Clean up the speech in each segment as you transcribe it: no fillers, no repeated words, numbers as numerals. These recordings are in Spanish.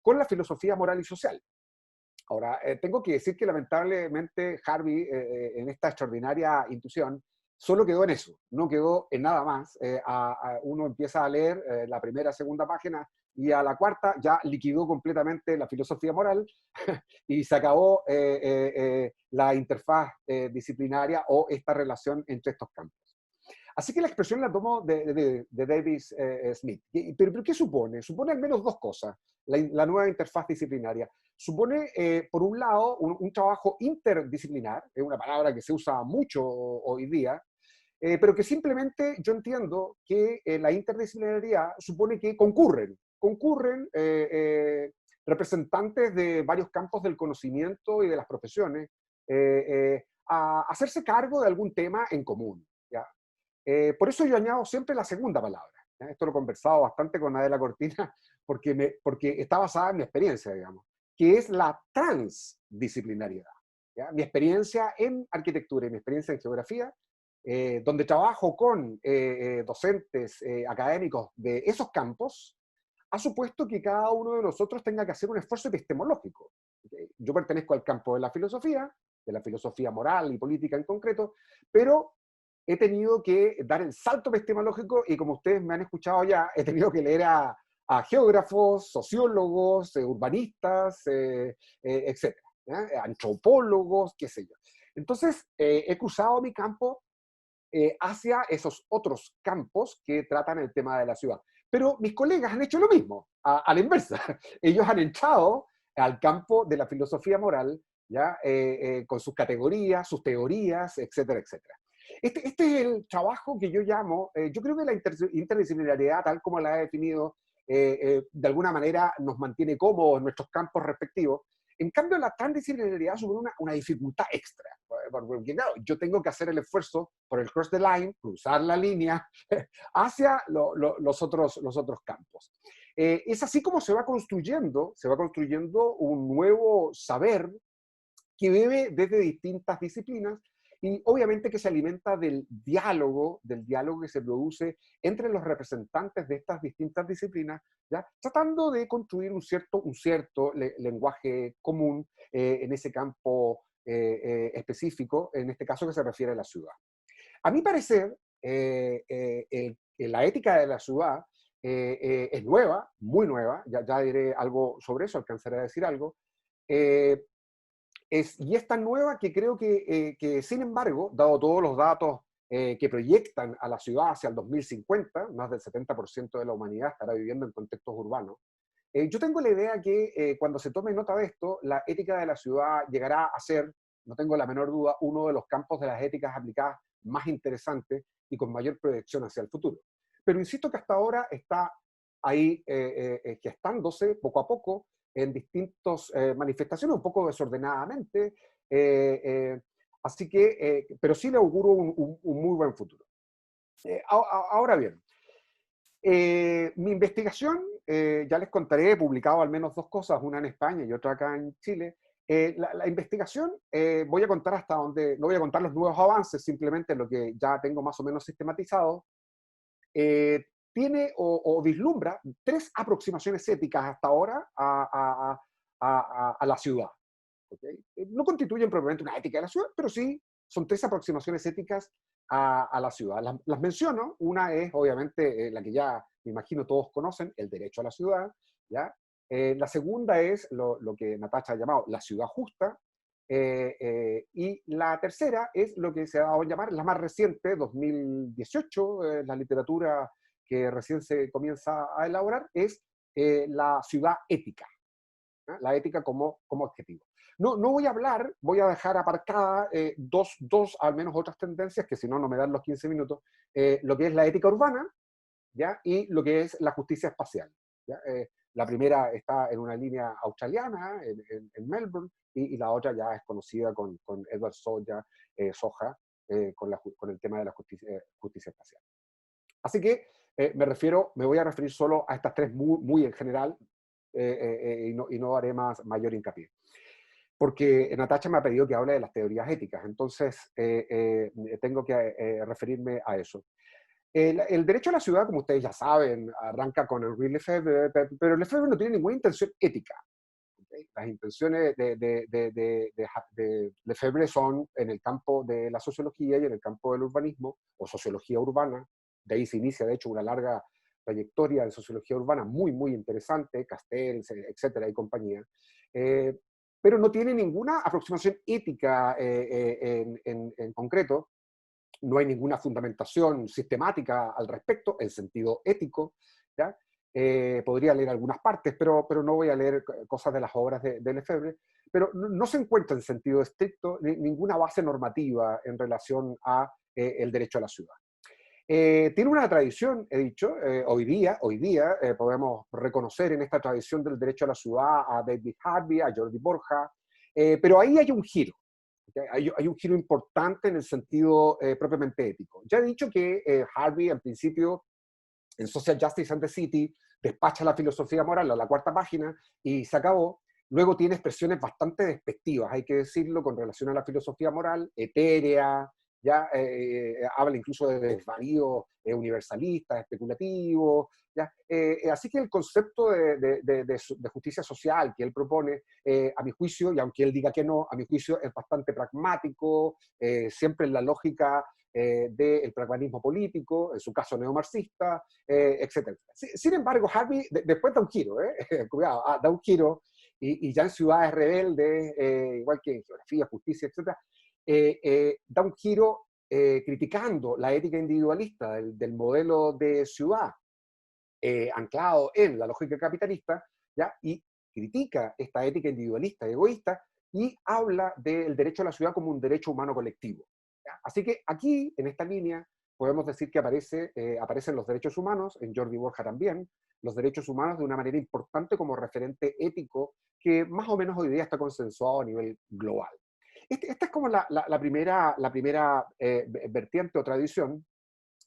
con la filosofía moral y social. Ahora, tengo que decir que lamentablemente Harvey, en esta extraordinaria intuición, solo quedó en eso, no quedó en nada más. Uno empieza a leer la primera, segunda página y a la cuarta ya liquidó completamente la filosofía moral y se acabó la interfaz disciplinaria o esta relación entre estos campos. Así que la expresión la tomo de Davis Smith. ¿Pero qué supone? Supone al menos dos cosas, la nueva interfaz disciplinaria. Supone, por un lado, un trabajo interdisciplinar, es una palabra que se usa mucho hoy día, pero que simplemente yo entiendo que la interdisciplinariedad supone que concurren representantes de varios campos del conocimiento y de las profesiones a hacerse cargo de algún tema en común. ¿Ya? Por eso yo añado siempre la segunda palabra. ¿Ya? Esto lo he conversado bastante con Adela Cortina porque está basada en mi experiencia, digamos, que es la transdisciplinariedad. ¿Ya? Mi experiencia en arquitectura y mi experiencia en geografía, donde trabajo con docentes académicos de esos campos, ha supuesto que cada uno de nosotros tenga que hacer un esfuerzo epistemológico. ¿Okay? Yo pertenezco al campo de la filosofía moral y política en concreto, pero he tenido que dar el salto epistemológico y como ustedes me han escuchado ya, he tenido que leer a geógrafos, sociólogos, urbanistas, etcétera, antropólogos, qué sé yo. Entonces, he cruzado mi campo hacia esos otros campos que tratan el tema de la ciudad. Pero mis colegas han hecho lo mismo, a la inversa. Ellos han entrado al campo de la filosofía moral, ¿ya? Con sus categorías, sus teorías, etcétera, etcétera. Este es el trabajo que yo llamo, yo creo que la interdisciplinariedad, tal como la he definido, de alguna manera nos mantiene cómodos en nuestros campos respectivos. En cambio, la transdisciplinariedad supone una dificultad extra. Porque, claro, yo tengo que hacer el esfuerzo por el cross the line, cruzar la línea, hacia los otros campos. Es así como se va construyendo un nuevo saber que bebe desde distintas disciplinas y obviamente que se alimenta del diálogo que se produce entre los representantes de estas distintas disciplinas, ¿ya? Tratando de construir un cierto lenguaje común en ese campo específico, en este caso que se refiere a la ciudad. A mi parecer, la ética de la ciudad es nueva, muy nueva, ya diré algo sobre eso, alcanzaré a decir algo, eh, y es tan nueva que creo que, sin embargo, dado todos los datos que proyectan a la ciudad hacia el 2050, más del 70% de la humanidad estará viviendo en contextos urbanos, yo tengo la idea que cuando se tome nota de esto, la ética de la ciudad llegará a ser, no tengo la menor duda, uno de los campos de las éticas aplicadas más interesantes y con mayor proyección hacia el futuro. Pero insisto que hasta ahora está ahí gestándose poco a poco en distintas manifestaciones, un poco desordenadamente, eh, eh, así que, pero sí le auguro un muy buen futuro. Ahora bien, mi investigación, ya les contaré, he publicado al menos dos cosas, una en España y otra acá en Chile. La investigación, voy a contar hasta donde, no voy a contar los nuevos avances, simplemente lo que ya tengo más o menos sistematizado. Tiene o vislumbra tres aproximaciones éticas hasta ahora a la ciudad. ¿Okay? No constituyen propiamente una ética de la ciudad, pero sí son tres aproximaciones éticas a la ciudad. Las menciono. Una es, obviamente, la que ya me imagino todos conocen, el derecho a la ciudad. ¿Ya? La segunda es lo que Natacha ha llamado la ciudad justa. Y la tercera es lo que se ha dado a llamar, la más reciente, 2018, la literatura que recién se comienza a elaborar, es la ciudad ética. La ética como objetivo. No voy a hablar, voy a dejar aparcada dos, al menos otras tendencias, que si no, no me dan los 15 minutos, lo que es la ética urbana, ¿ya? Y lo que es la justicia espacial. ¿Ya? La primera está en una línea australiana, en Melbourne, y la otra ya es conocida con Edward Soja, con el tema de la justicia espacial. Así que me voy a referir solo a estas tres muy en general, y no haré mayor hincapié. Porque Natacha me ha pedido que hable de las teorías éticas, entonces tengo que referirme a eso. El derecho a la ciudad, como ustedes ya saben, arranca con Henri Lefebvre, pero Lefebvre no tiene ninguna intención ética. ¿Okay? Las intenciones de Lefebvre son en el campo de la sociología y en el campo del urbanismo, o sociología urbana. De ahí se inicia, de hecho, una larga trayectoria de sociología urbana muy, muy interesante, Castells, etcétera, y compañía. Eh, pero no tiene ninguna aproximación ética en concreto, no hay ninguna fundamentación sistemática al respecto, en sentido ético, ¿ya? Podría leer algunas partes, pero no voy a leer cosas de las obras de Lefebvre, pero no se encuentra en sentido estricto ninguna base normativa en relación a el derecho a la ciudad. Tiene una tradición, he dicho, hoy día podemos reconocer en esta tradición del derecho a la ciudad a David Harvey, a Jordi Borja, pero ahí hay un giro. ¿Okay? Hay un giro importante en el sentido propiamente ético. Ya he dicho que Harvey, en principio, en Social Justice and the City, despacha la filosofía moral a la cuarta página y se acabó. Luego tiene expresiones bastante despectivas, hay que decirlo, con relación a la filosofía moral, etérea, ya habla incluso de desvarío universalista, especulativo. ¿Ya? Así que el concepto de justicia social que él propone, a mi juicio, y aunque él diga que no, a mi juicio es bastante pragmático, siempre en la lógica del pragmatismo político, en su caso neomarxista, etc. Sin embargo, Harvey después da un giro, cuidado, da un giro, y ya en Ciudades Rebeldes, igual que en Geografía, Justicia, etc., da un giro criticando la ética individualista del modelo de ciudad anclado en la lógica capitalista, ¿ya? Y critica esta ética individualista y egoísta y habla del derecho a la ciudad como un derecho humano colectivo. ¿Ya? Así que aquí, en esta línea, podemos decir que aparecen los derechos humanos, en Jordi Borja también, los derechos humanos de una manera importante como referente ético que más o menos hoy día está consensuado a nivel global. Esta es como la primera vertiente o tradición,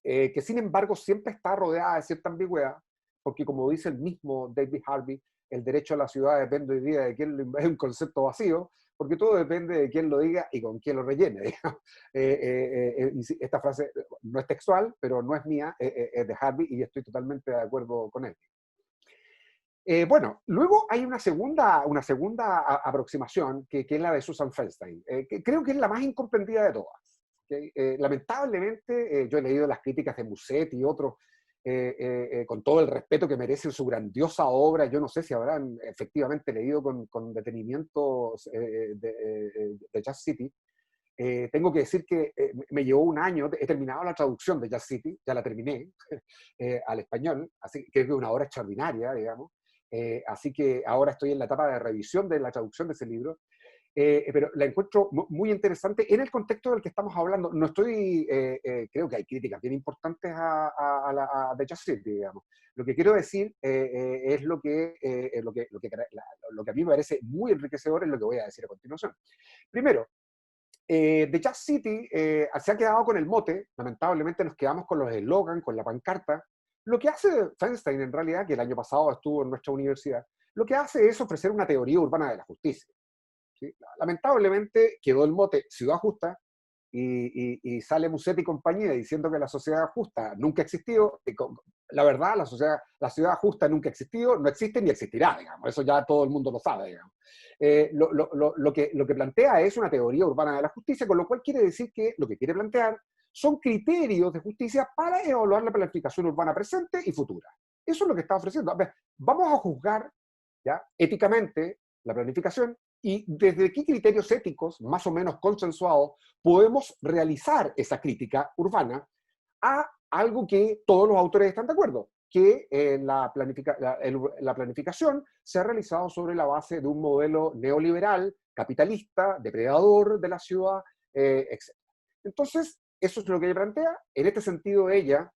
que sin embargo siempre está rodeada de cierta ambigüedad, porque como dice el mismo David Harvey, el derecho a la ciudad depende hoy día de quién es un concepto vacío, porque todo depende de quién lo diga y con quién lo rellene. Esta frase no es textual, pero no es mía, es de Harvey y estoy totalmente de acuerdo con él. Bueno, luego hay una segunda aproximación que es la de Susan Feinstein, que creo que es la más incomprendida de todas. ¿Okay? Lamentablemente, yo he leído las críticas de Musset y otros, con todo el respeto que merecen su grandiosa obra. Yo no sé si habrán efectivamente leído con detenimiento de Jazz City. Tengo que decir que me llevó un año, he terminado la traducción de Jazz City, ya la terminé al español, así que es una obra extraordinaria, digamos. Así que ahora estoy en la etapa de revisión de la traducción de ese libro, pero la encuentro muy interesante en el contexto del que estamos hablando. No estoy, creo que hay críticas bien importantes a The Just City, digamos. Lo que quiero decir es lo que a mí me parece muy enriquecedor, es lo que voy a decir a continuación. Primero, The Just City se ha quedado con el mote, lamentablemente nos quedamos con los eslogan, con la pancarta. Lo que hace Feinstein en realidad, que el año pasado estuvo en nuestra universidad, lo que hace es ofrecer una teoría urbana de la justicia. ¿Sí? Lamentablemente quedó el mote Ciudad Justa y sale Musetti y compañía diciendo que la sociedad justa nunca ha existido. La verdad, la ciudad justa nunca ha existido, no existe ni existirá, digamos. Eso ya todo el mundo lo sabe, digamos. Lo que plantea es una teoría urbana de la justicia, con lo cual quiere decir que lo que quiere plantear son criterios de justicia para evaluar la planificación urbana presente y futura. Eso es lo que está ofreciendo. A ver, vamos a juzgar ¿ya? Éticamente la planificación y desde qué criterios éticos, más o menos consensuados, podemos realizar esa crítica urbana a algo que todos los autores están de acuerdo, que la planificación se ha realizado sobre la base de un modelo neoliberal, capitalista, depredador de la ciudad, etc. Entonces, eso es lo que ella plantea. En este sentido, ella,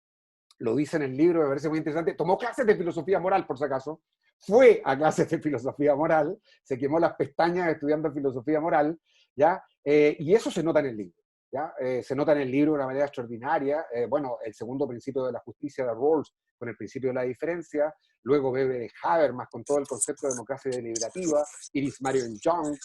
lo dice en el libro, me parece muy interesante, tomó clases de filosofía moral, por si acaso, fue a clases de filosofía moral, se quemó las pestañas estudiando filosofía moral, ¿ya? Y eso se nota en el libro. ¿ya? Se nota en el libro de una manera extraordinaria. Bueno, el segundo principio de la justicia de Rawls con el principio de la diferencia, luego bebe de Habermas con todo el concepto de democracia deliberativa, Iris Marion Young,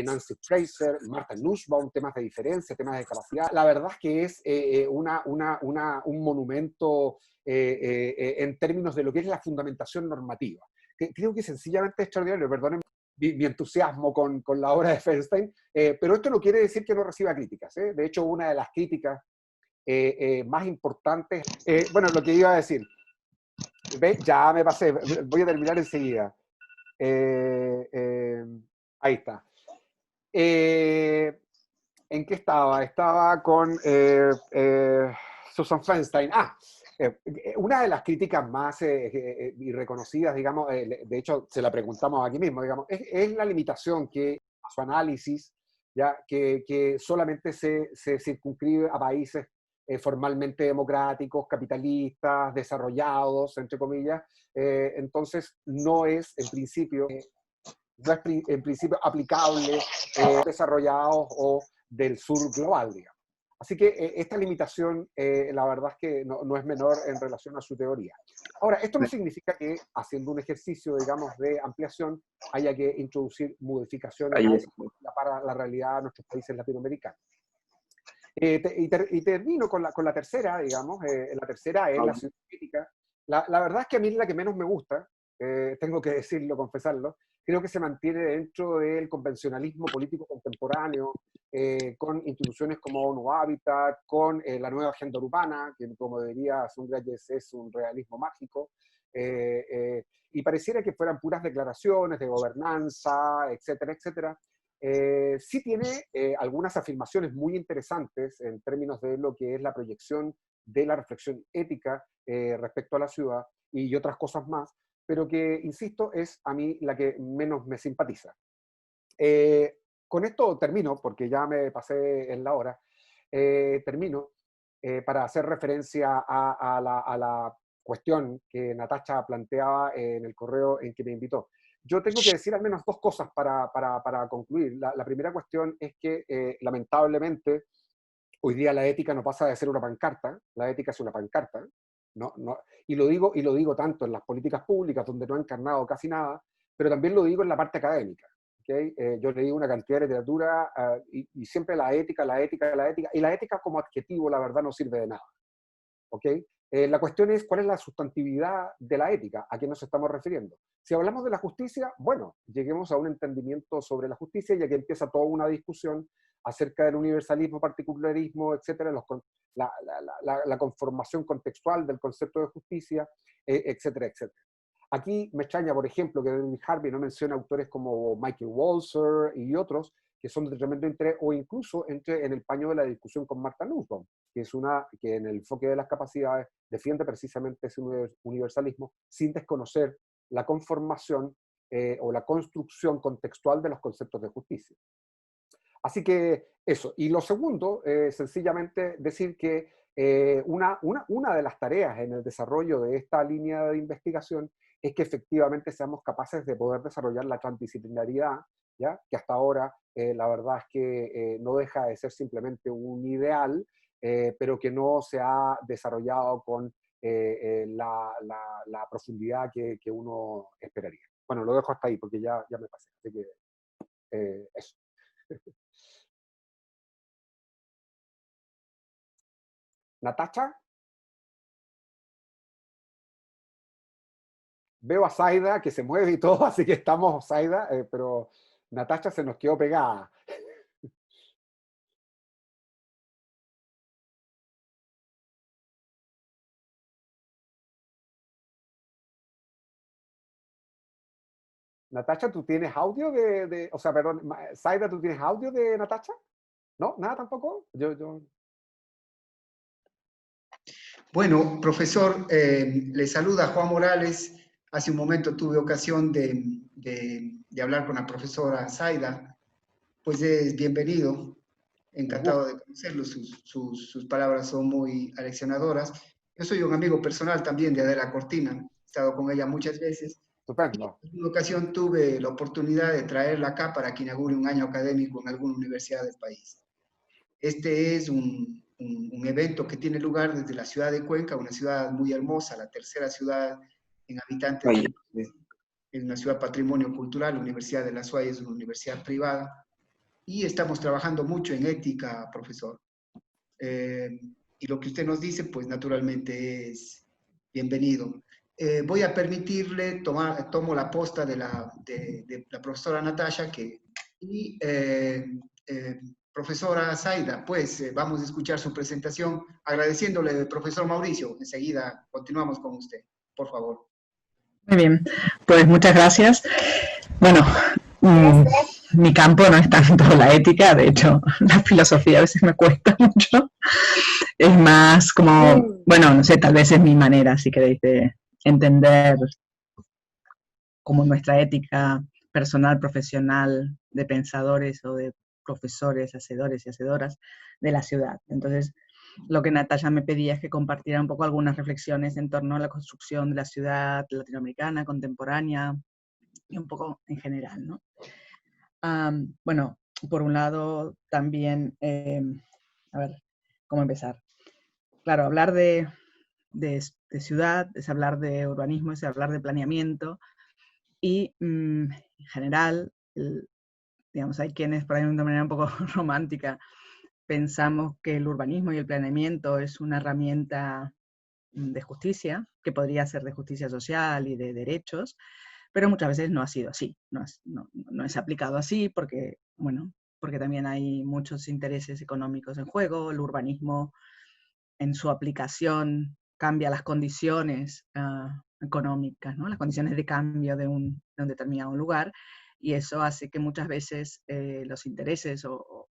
Nancy Fraser, Martha Nussbaum, temas de diferencia, temas de capacidad. La verdad es que es un monumento en términos de lo que es la fundamentación normativa. Creo que sencillamente es extraordinario, perdonen mi entusiasmo con la obra de Feinstein, pero esto no quiere decir que no reciba críticas. De hecho, una de las críticas más importantes, bueno, lo que iba a decir, ¿ve? Ya me pasé, voy a terminar enseguida. Ahí está. ¿En qué estaba? Estaba con Susan Feinstein. Una de las críticas más irreconocidas, digamos, de hecho se la preguntamos aquí mismo, digamos, es la limitación que a su análisis, ya, que solamente se circunscribe a países formalmente democráticos, capitalistas, desarrollados, entre comillas. Entonces no es en principio aplicable desarrollados o del sur global, digamos. Así que esta limitación, la verdad es que no es menor en relación a su teoría. Ahora, esto no significa que haciendo un ejercicio, digamos, de ampliación, haya que introducir modificaciones a esa para la realidad de nuestros países latinoamericanos. Y termino con la tercera, digamos. La tercera es la ciudad crítica. La verdad es que a mí la que menos me gusta, tengo que decirlo, confesarlo, creo que se mantiene dentro del convencionalismo político contemporáneo, con instituciones como ONU Habitat, con la nueva agenda urbana, que como diría Sundrayes es un realismo mágico, y pareciera que fueran puras declaraciones de gobernanza, etcétera, etcétera. Sí tiene algunas afirmaciones muy interesantes en términos de lo que es la proyección de la reflexión ética respecto a la ciudad y otras cosas más, pero que, insisto, es a mí la que menos me simpatiza. Con esto termino, porque ya me pasé en la hora, termino para hacer referencia a la cuestión que Natacha planteaba en el correo en que me invitó. Yo tengo que decir al menos dos cosas para concluir. La primera cuestión es que, lamentablemente, hoy día la ética no pasa de ser una pancarta, la ética es una pancarta, y lo digo tanto en las políticas públicas, donde no he encarnado casi nada, pero también lo digo en la parte académica. ¿Okay? Yo leí una cantidad de literatura y siempre la ética, y la ética como adjetivo, la verdad, no sirve de nada. ¿Okay? La cuestión es cuál es la sustantividad de la ética, a qué nos estamos refiriendo. Si hablamos de la justicia, bueno, lleguemos a un entendimiento sobre la justicia y aquí empieza toda una discusión acerca del universalismo, particularismo, etcétera, la conformación contextual del concepto de justicia, etcétera, etcétera. Aquí me extraña, por ejemplo, que David Harvey no menciona autores como Michael Walzer y otros que son de tremendo interés, o incluso entre en el paño de la discusión con Martha Nussbaum, que es una que en el enfoque de las capacidades defiende precisamente ese universalismo sin desconocer la conformación o la construcción contextual de los conceptos de justicia. Así que eso. Y lo segundo, sencillamente decir que una de las tareas en el desarrollo de esta línea de investigación es que efectivamente seamos capaces de poder desarrollar la transdisciplinaridad, ¿ya? Que hasta ahora la verdad es que no deja de ser simplemente un ideal, pero que no se ha desarrollado con la profundidad que uno esperaría. Bueno, lo dejo hasta ahí porque ya me pasé. Así que eso. Natacha, veo a Zaida que se mueve y todo, así que estamos, Zaida, pero Natacha se nos quedó pegada. Natacha, ¿tú tienes audio o sea, perdón, Zaida, ¿tú tienes audio de Natacha? ¿No? ¿Nada tampoco? Bueno, profesor, le saluda Juan Morales. Hace un momento tuve ocasión de hablar con la profesora Zaida. Pues es bienvenido, encantado de conocerlo. Sus palabras son muy aleccionadoras. Yo soy un amigo personal también de Adela Cortina. He estado con ella muchas veces. Estupendo. En una ocasión tuve la oportunidad de traerla acá para que inaugure un año académico en alguna universidad del país. Este es un evento que tiene lugar desde la ciudad de Cuenca, una ciudad muy hermosa, la tercera ciudad en habitantes del mundo. Es una ciudad patrimonio cultural, la Universidad de La Suaya es una universidad privada, y estamos trabajando mucho en ética, profesor. Y lo que usted nos dice, pues naturalmente es bienvenido. Voy a permitirle, tomo la posta de la profesora Natasha, y profesora Zaida, pues vamos a escuchar su presentación, agradeciéndole, profesor Mauricio. Enseguida continuamos con usted, por favor. Muy bien, pues muchas gracias. Bueno, mi campo no es tanto la ética, de hecho, la filosofía a veces me cuesta mucho. Es más como, bueno, no sé, tal vez es mi manera, si queréis, de entender como nuestra ética personal, profesional, de pensadores o de profesores, hacedores y hacedoras de la ciudad. Entonces, lo que Natasha me pedía es que compartiera un poco algunas reflexiones en torno a la construcción de la ciudad latinoamericana, contemporánea, y un poco en general, ¿no? Bueno, por un lado, también, a ver, ¿cómo empezar? Claro, hablar de ciudad es hablar de urbanismo, es hablar de planeamiento, y en general, digamos, hay quienes, por ahí de una manera un poco romántica, pensamos que el urbanismo y el planeamiento es una herramienta de justicia, que podría ser de justicia social y de derechos, pero muchas veces no ha sido así, no es aplicado así porque, bueno, porque también hay muchos intereses económicos en juego. El urbanismo en su aplicación cambia las condiciones económicas, ¿no? Las condiciones de cambio de un determinado lugar, y eso hace que muchas veces los intereses o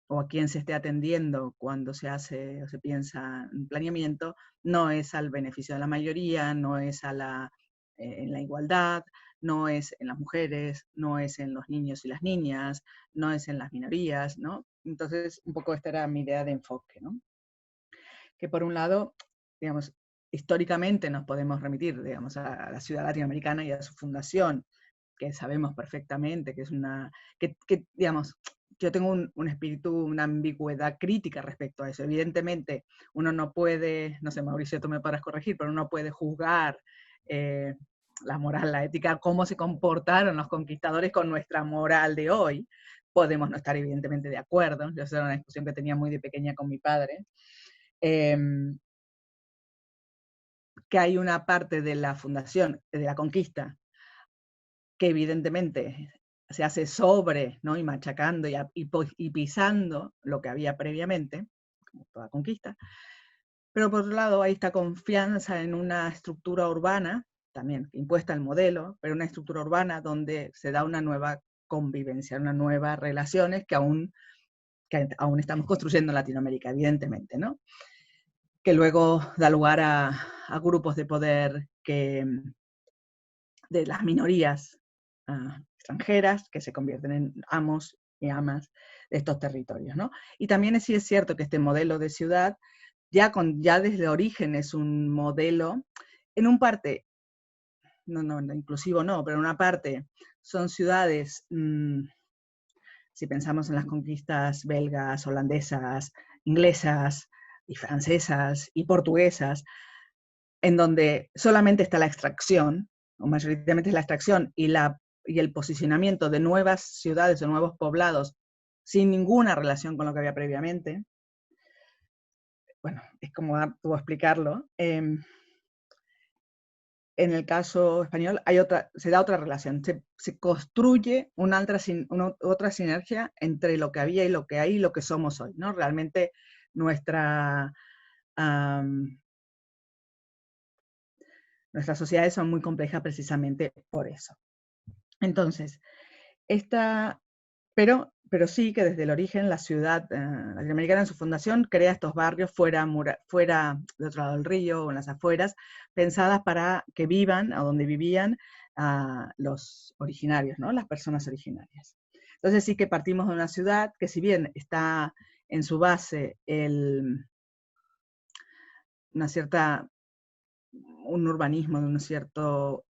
a quién se esté atendiendo cuando se hace o se piensa en planeamiento, no es al beneficio de la mayoría, no es en la igualdad, no es en las mujeres, no es en los niños y las niñas, no es en las minorías, ¿no? Entonces, un poco esta era mi idea de enfoque, ¿no? Que por un lado, digamos, históricamente nos podemos remitir, digamos, a la ciudad latinoamericana y a su fundación, que sabemos perfectamente que es digamos, yo tengo un espíritu, una ambigüedad crítica respecto a eso. Evidentemente, uno no puede, no sé, Mauricio, tú me podrás corregir, pero uno no puede juzgar la moral, la ética, cómo se comportaron los conquistadores con nuestra moral de hoy. Podemos no estar evidentemente de acuerdo. Yo esa era una discusión que tenía muy de pequeña con mi padre. Que hay una parte de la fundación, de la conquista, que evidentemente se hace sobre, ¿no? Y machacando y pisando lo que había previamente, como toda conquista. Pero por otro lado hay esta confianza en una estructura urbana, también impuesta al modelo, pero una estructura urbana donde se da una nueva convivencia, unas nuevas relaciones que aún estamos construyendo en Latinoamérica, evidentemente, ¿no? Que luego da lugar a grupos de poder de las minorías extranjeras que se convierten en amos y amas de estos territorios, ¿no? Y también sí es cierto que este modelo de ciudad ya desde origen es un modelo, en un parte, no inclusivo no, pero en una parte son ciudades, si pensamos en las conquistas belgas, holandesas, inglesas y francesas y portuguesas, en donde solamente está la extracción, o mayoritariamente es la extracción y el posicionamiento de nuevas ciudades o nuevos poblados sin ninguna relación con lo que había previamente. Bueno, es como puedo explicarlo. En el caso español se da otra relación, se construye una otra sinergia entre lo que había y lo que hay y lo que somos hoy, ¿no? Realmente nuestras sociedades son muy complejas precisamente por eso. Entonces, pero sí que desde el origen la ciudad latinoamericana en su fundación crea estos barrios fuera de otro lado del río o en las afueras, pensadas para que vivan, o donde vivían los originarios, ¿no? Las personas originarias. Entonces sí que partimos de una ciudad que, si bien está en su base un urbanismo de un cierto,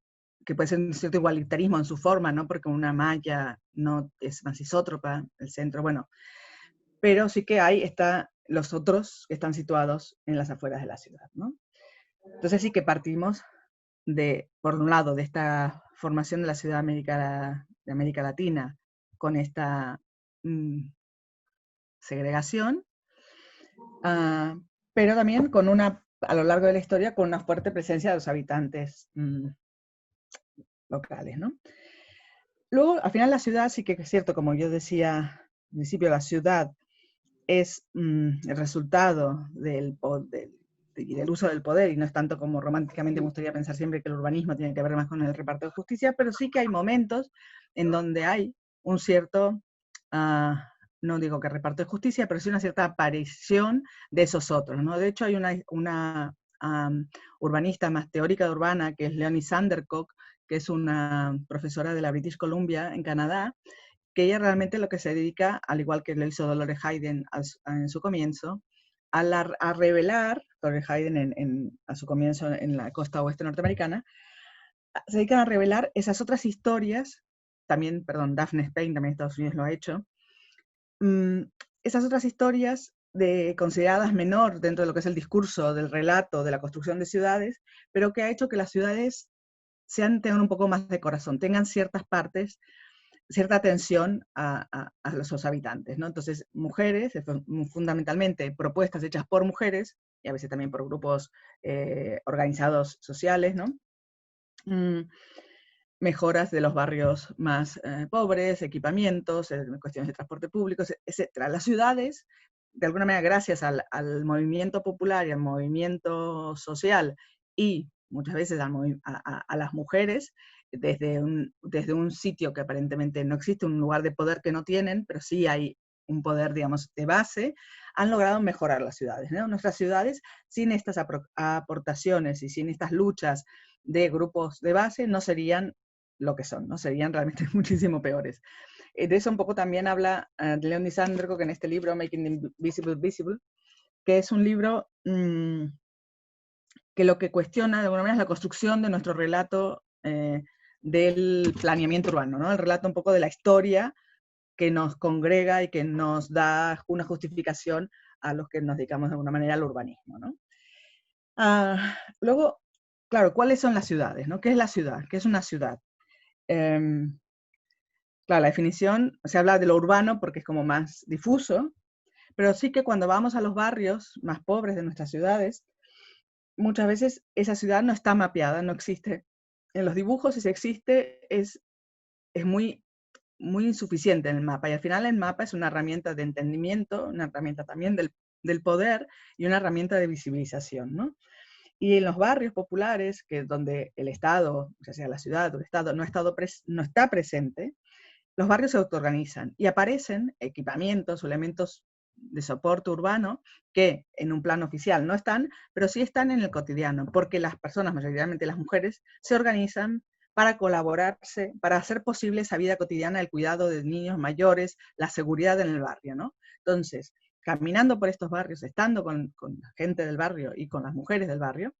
que puede ser un cierto igualitarismo en su forma, ¿no? Porque una malla no es más isótropa, el centro, bueno. pero sí que están los otros que están situados en las afueras de la ciudad, ¿no? Entonces sí que partimos por un lado, de esta formación de la ciudad de América Latina con esta segregación, pero también a lo largo de la historia, con una fuerte presencia de los habitantes locales, ¿no? Luego, al final, la ciudad sí que es cierto, como yo decía al principio, la ciudad es el resultado del uso del poder, y no es tanto como románticamente me gustaría pensar siempre que el urbanismo tiene que ver más con el reparto de justicia, pero sí que hay momentos en donde hay un cierto, no digo que reparto de justicia, pero sí una cierta aparición de esos otros, ¿no? De hecho, hay una urbanista más teórica de urbana, que es Leonie Sandercock, que es una profesora de la British Columbia en Canadá, que ella realmente lo que se dedica, al igual que lo hizo Dolores Hayden en su comienzo, a revelar, Dolores Hayden a su comienzo en la costa oeste norteamericana, se dedican a revelar esas otras historias, también, Daphne Spain, también Estados Unidos lo ha hecho, esas otras historias consideradas menor dentro de lo que es el discurso, del relato, de la construcción de ciudades, pero que ha hecho que las ciudades tengan un poco más de corazón, tengan ciertas partes, cierta atención a los habitantes, ¿no? Entonces, mujeres, fundamentalmente propuestas hechas por mujeres, y a veces también por grupos organizados sociales, ¿no? Mejoras de los barrios más pobres, equipamientos, cuestiones de transporte público, etc. Las ciudades, de alguna manera, gracias al movimiento popular y al movimiento social, y muchas veces a las mujeres, desde un sitio que aparentemente no existe, un lugar de poder que no tienen, pero sí hay un poder, digamos, de base, han logrado mejorar las ciudades, ¿no? Nuestras ciudades, sin estas aportaciones y sin estas luchas de grupos de base, no serían lo que son, ¿no? Serían realmente muchísimo peores. De eso un poco también habla Leonie Sandercock en este libro, Making the Invisible Visible, que es un libro que lo que cuestiona de alguna manera es la construcción de nuestro relato del planeamiento urbano, ¿no? El relato un poco de la historia que nos congrega y que nos da una justificación a los que nos dedicamos de alguna manera al urbanismo, ¿no? Luego, claro, ¿cuáles son las ciudades, ¿no? ¿Qué es la ciudad? ¿Qué es una ciudad? Claro, la definición, se habla de lo urbano porque es como más difuso, pero sí que cuando vamos a los barrios más pobres de nuestras ciudades, muchas veces esa ciudad no está mapeada, no existe. En los dibujos, si existe, es muy, muy insuficiente en el mapa, y al final el mapa es una herramienta de entendimiento, una herramienta también del poder y una herramienta de visibilización, ¿no? Y en los barrios populares, que es donde el Estado, ya sea la ciudad o el Estado, no está presente, los barrios se autoorganizan y aparecen equipamientos o elementos de soporte urbano que en un plano oficial no están, pero sí están en el cotidiano, porque las personas, mayoritariamente las mujeres, se organizan para colaborarse, para hacer posible esa vida cotidiana, el cuidado de niños mayores, la seguridad en el barrio, ¿no? Entonces, caminando por estos barrios, estando con la gente del barrio y con las mujeres del barrio,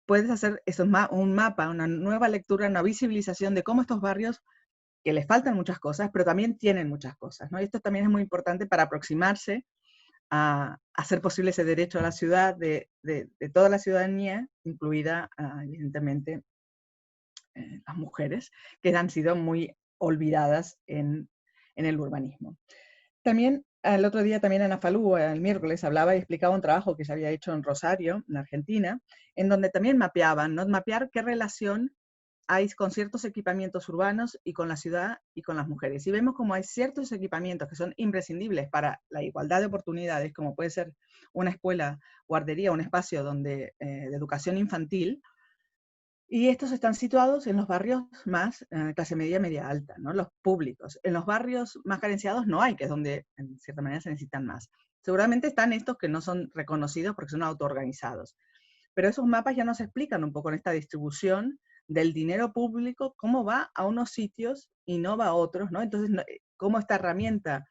puedes hacer un mapa, una nueva lectura, una visibilización de cómo estos barrios, que les faltan muchas cosas, pero también tienen muchas cosas, ¿no? Y esto también es muy importante para aproximarse a hacer posible ese derecho a la ciudad de toda la ciudadanía, incluida, evidentemente, las mujeres, que han sido muy olvidadas en el urbanismo. También, el otro día, también Ana Falú, el miércoles, hablaba y explicaba un trabajo que se había hecho en Rosario, en Argentina, en donde también mapeaban, ¿no? Mapear qué relación hay con ciertos equipamientos urbanos y con la ciudad y con las mujeres. Y vemos como hay ciertos equipamientos que son imprescindibles para la igualdad de oportunidades, como puede ser una escuela, guardería, un espacio de educación infantil, y estos están situados en los barrios más clase media, media alta, ¿no? Los públicos. En los barrios más carenciados no hay, que es donde en cierta manera se necesitan más. Seguramente están estos que no son reconocidos porque son autoorganizados. Pero esos mapas ya nos explican un poco en esta distribución del dinero público, cómo va a unos sitios y no va a otros, ¿no? Entonces, cómo esta herramienta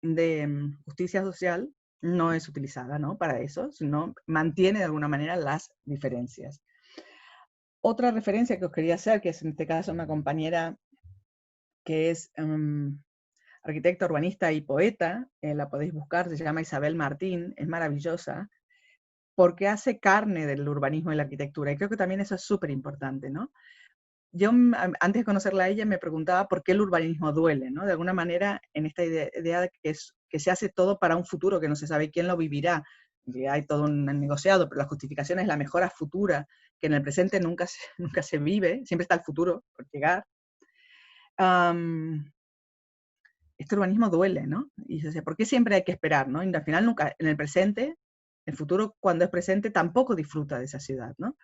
de justicia social no es utilizada, ¿no? Para eso, sino mantiene de alguna manera las diferencias. Otra referencia que os quería hacer, que es en este caso una compañera que es arquitecta, urbanista y poeta, la podéis buscar, se llama Isabel Martín, es maravillosa, porque hace carne del urbanismo y la arquitectura, y creo que también eso es súper importante, ¿no? Yo antes de conocerla a ella me preguntaba por qué el urbanismo duele, ¿no? De alguna manera, en esta idea de que se hace todo para un futuro que no se sabe quién lo vivirá, que hay todo un negociado, pero la justificación es la mejora futura, que en el presente nunca se vive, siempre está el futuro por llegar. Este urbanismo duele, ¿no? Y dice, ¿por qué siempre hay que esperar, no? Y al final nunca, en el presente, el futuro cuando es presente tampoco disfruta de esa ciudad, ¿no?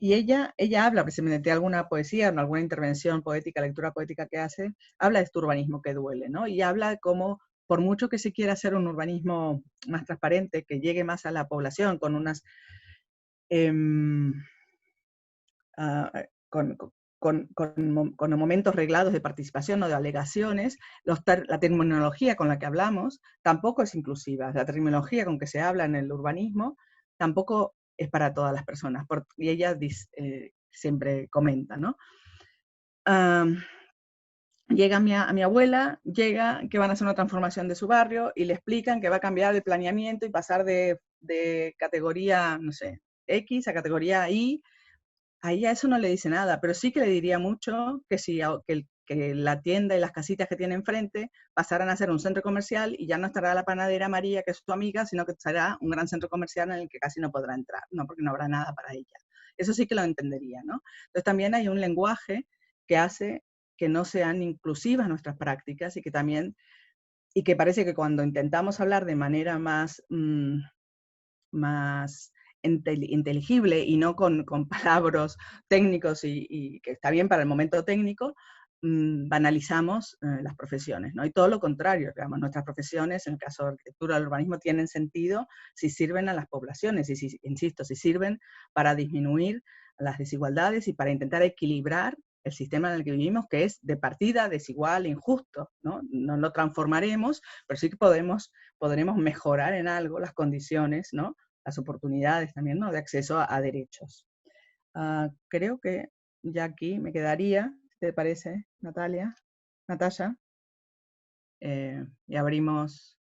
Y ella habla precisamente de alguna poesía, en alguna intervención poética, lectura poética que hace, habla de este urbanismo que duele, ¿no? Y habla como, por mucho que se quiera hacer un urbanismo más transparente, que llegue más a la población, con unas... con momentos reglados de participación o de alegaciones, la terminología con la que hablamos tampoco es inclusiva. La terminología con que se habla en el urbanismo tampoco es para todas las personas. Y ella siempre comenta, ¿no? Llega a mi abuela, que van a hacer una transformación de su barrio y le explican que va a cambiar el planeamiento y pasar de categoría, no sé, X a categoría Y. Ahí a eso no le dice nada, pero sí que le diría mucho que que la tienda y las casitas que tiene enfrente pasaran a ser un centro comercial y ya no estará la panadera María, que es su amiga, sino que será un gran centro comercial en el que casi no podrá entrar, ¿no? Porque no habrá nada para ella. Eso sí que lo entendería, ¿no? Entonces también hay un lenguaje que hace que no sean inclusivas nuestras prácticas y que parece que cuando intentamos hablar de manera más inteligible y no con palabras técnicos y que está bien para el momento técnico, banalizamos las profesiones, ¿no? Y todo lo contrario, digamos, nuestras profesiones, en el caso de arquitectura, del urbanismo, tienen sentido si sirven a las poblaciones, y insisto, si sirven para disminuir las desigualdades y para intentar equilibrar el sistema en el que vivimos, que es de partida desigual e injusto, ¿no? No lo transformaremos, pero sí que podremos mejorar en algo las condiciones, ¿no? Las oportunidades también, ¿no? De acceso a derechos. Creo que ya aquí me quedaría, si te parece, Natasha, y abrimos.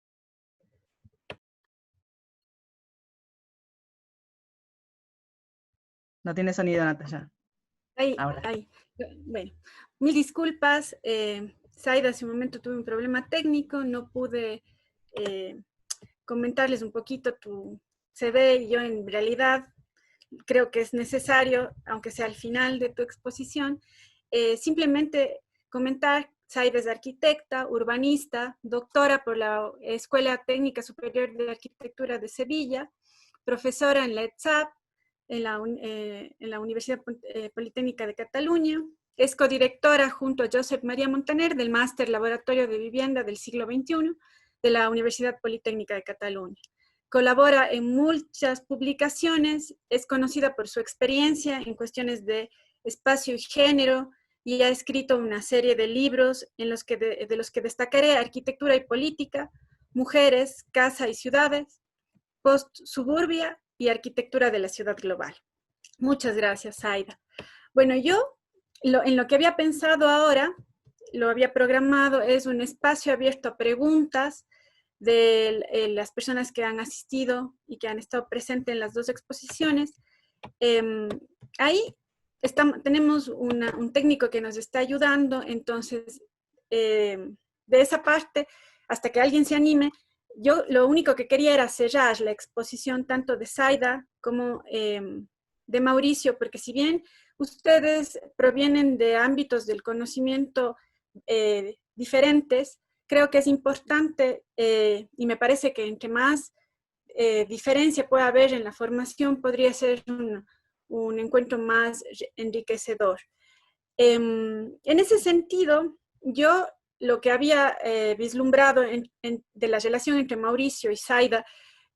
No tiene sonido, Natasha. Ahora. Bueno, mil disculpas. Zaida, hace un momento tuve un problema técnico, no pude comentarles un poquito tu CV y yo en realidad creo que es necesario, aunque sea al final de tu exposición, simplemente comentar, Zaida es arquitecta, urbanista, doctora por la Escuela Técnica Superior de Arquitectura de Sevilla, profesora en la ETSAP, en la Universidad Politécnica de Cataluña, es codirectora junto a Josep María Montaner del Máster Laboratorio de Vivienda del siglo XXI de la Universidad Politécnica de Cataluña. Colabora en muchas publicaciones, es conocida por su experiencia en cuestiones de espacio y género y ha escrito una serie de libros de los que destacaré Arquitectura y Política, Mujeres, Casa y Ciudades, Post-Suburbia y Arquitectura de la Ciudad Global. Muchas gracias, Zaida. Bueno, yo en lo que había pensado ahora, lo había programado, es un espacio abierto a preguntas de las personas que han asistido y que han estado presentes en las dos exposiciones. Ahí tenemos un técnico que nos está ayudando, entonces de esa parte, hasta que alguien se anime, yo lo único que quería era cerrar la exposición tanto de Zaida como de Mauricio, porque si bien ustedes provienen de ámbitos del conocimiento diferentes, creo que es importante y me parece que entre más diferencia pueda haber en la formación, podría ser un encuentro más enriquecedor. En ese sentido, yo lo que había vislumbrado de la relación entre Mauricio y Zaida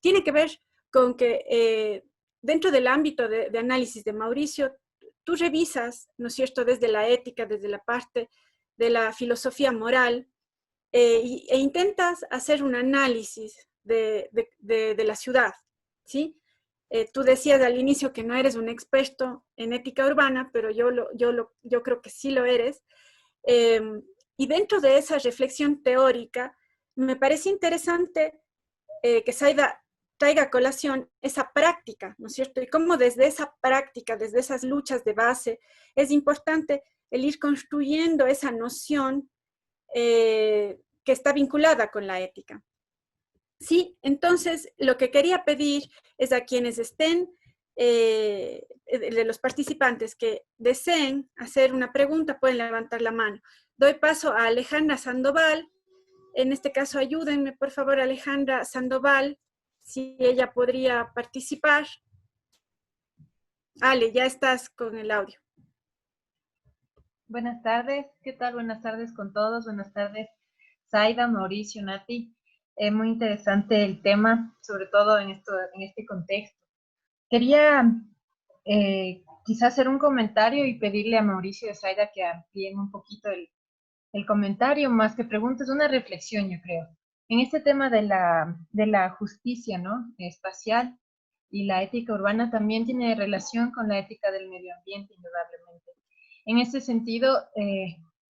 tiene que ver con que dentro del ámbito de análisis de Mauricio, tú revisas, ¿no es cierto?, desde la ética, desde la parte de la filosofía moral, e intentas hacer un análisis de la ciudad, ¿sí? Tú decías al inicio que no eres un experto en ética urbana, pero yo creo que sí lo eres. Y dentro de esa reflexión teórica, me parece interesante que Zaida traiga a colación esa práctica, ¿no es cierto? Y cómo desde esa práctica, desde esas luchas de base, es importante el ir construyendo esa noción que está vinculada con la ética. Sí, entonces lo que quería pedir es a quienes estén, de los participantes que deseen hacer una pregunta, pueden levantar la mano. Doy paso a Alejandra Sandoval. En este caso, ayúdenme, por favor, Alejandra Sandoval, si ella podría participar. Ale, ya estás con el audio. Buenas tardes, ¿qué tal? Buenas tardes con todos. Buenas tardes, Zaida, Mauricio, Nati. Muy interesante el tema, sobre todo en este contexto. Quería quizás hacer un comentario y pedirle a Mauricio y a Zaida que amplíen un poquito el comentario, más que preguntas, una reflexión, yo creo. En este tema de la justicia, ¿no?, espacial, y la ética urbana también tiene relación con la ética del medio ambiente, indudablemente. En ese sentido,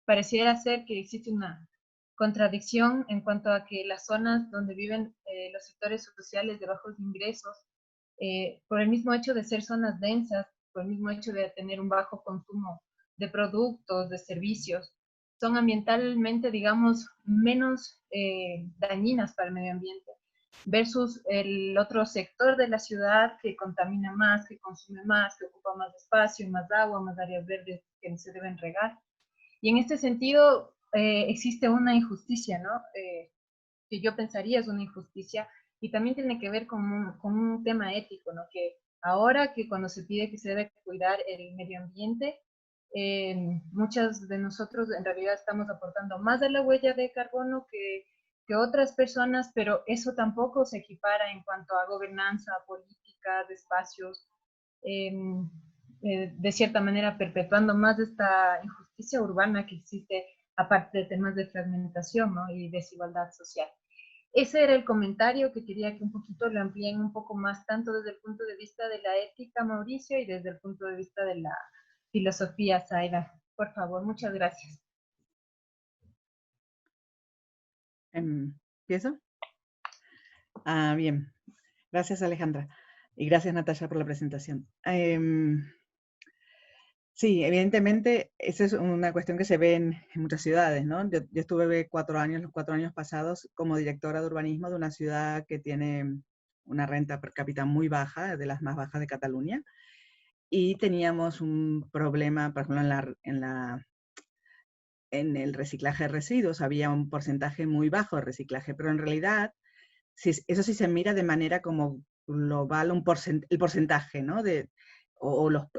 pareciera ser que existe una contradicción en cuanto a que las zonas donde viven los sectores sociales de bajos ingresos, por el mismo hecho de ser zonas densas, por el mismo hecho de tener un bajo consumo de productos, de servicios, son ambientalmente, digamos, menos dañinas para el medio ambiente, versus el otro sector de la ciudad que contamina más, que consume más, que ocupa más espacio, más agua, más áreas verdes que se deben regar. Y en este sentido existe una injusticia, ¿no? Que yo pensaría es una injusticia, y también tiene que ver con un tema ético, ¿no? Que ahora que cuando se pide que se debe cuidar el medio ambiente, muchas de nosotros en realidad estamos aportando más de la huella de carbono que otras personas, pero eso tampoco se equipara en cuanto a gobernanza, política, de espacios, de cierta manera perpetuando más de esta injusticia urbana que existe, aparte de temas de fragmentación, ¿no?, y desigualdad social. Ese era el comentario que quería que un poquito lo amplíen un poco más, tanto desde el punto de vista de la ética, Mauricio, y desde el punto de vista de la filosofía, Zaida. Por favor, muchas gracias. ¿Empiezo? Bien. Gracias, Alejandra. Y gracias, Natasha, por la presentación. Sí, evidentemente, esa es una cuestión que se ve en muchas ciudades, ¿no? Yo estuve los 4 años pasados, como directora de urbanismo de una ciudad que tiene una renta per cápita muy baja, de las más bajas de Cataluña, y teníamos un problema, por ejemplo, en el reciclaje de residuos, había un porcentaje muy bajo de reciclaje, pero en realidad, eso sí se mira de manera como global, el porcentaje, ¿no? O la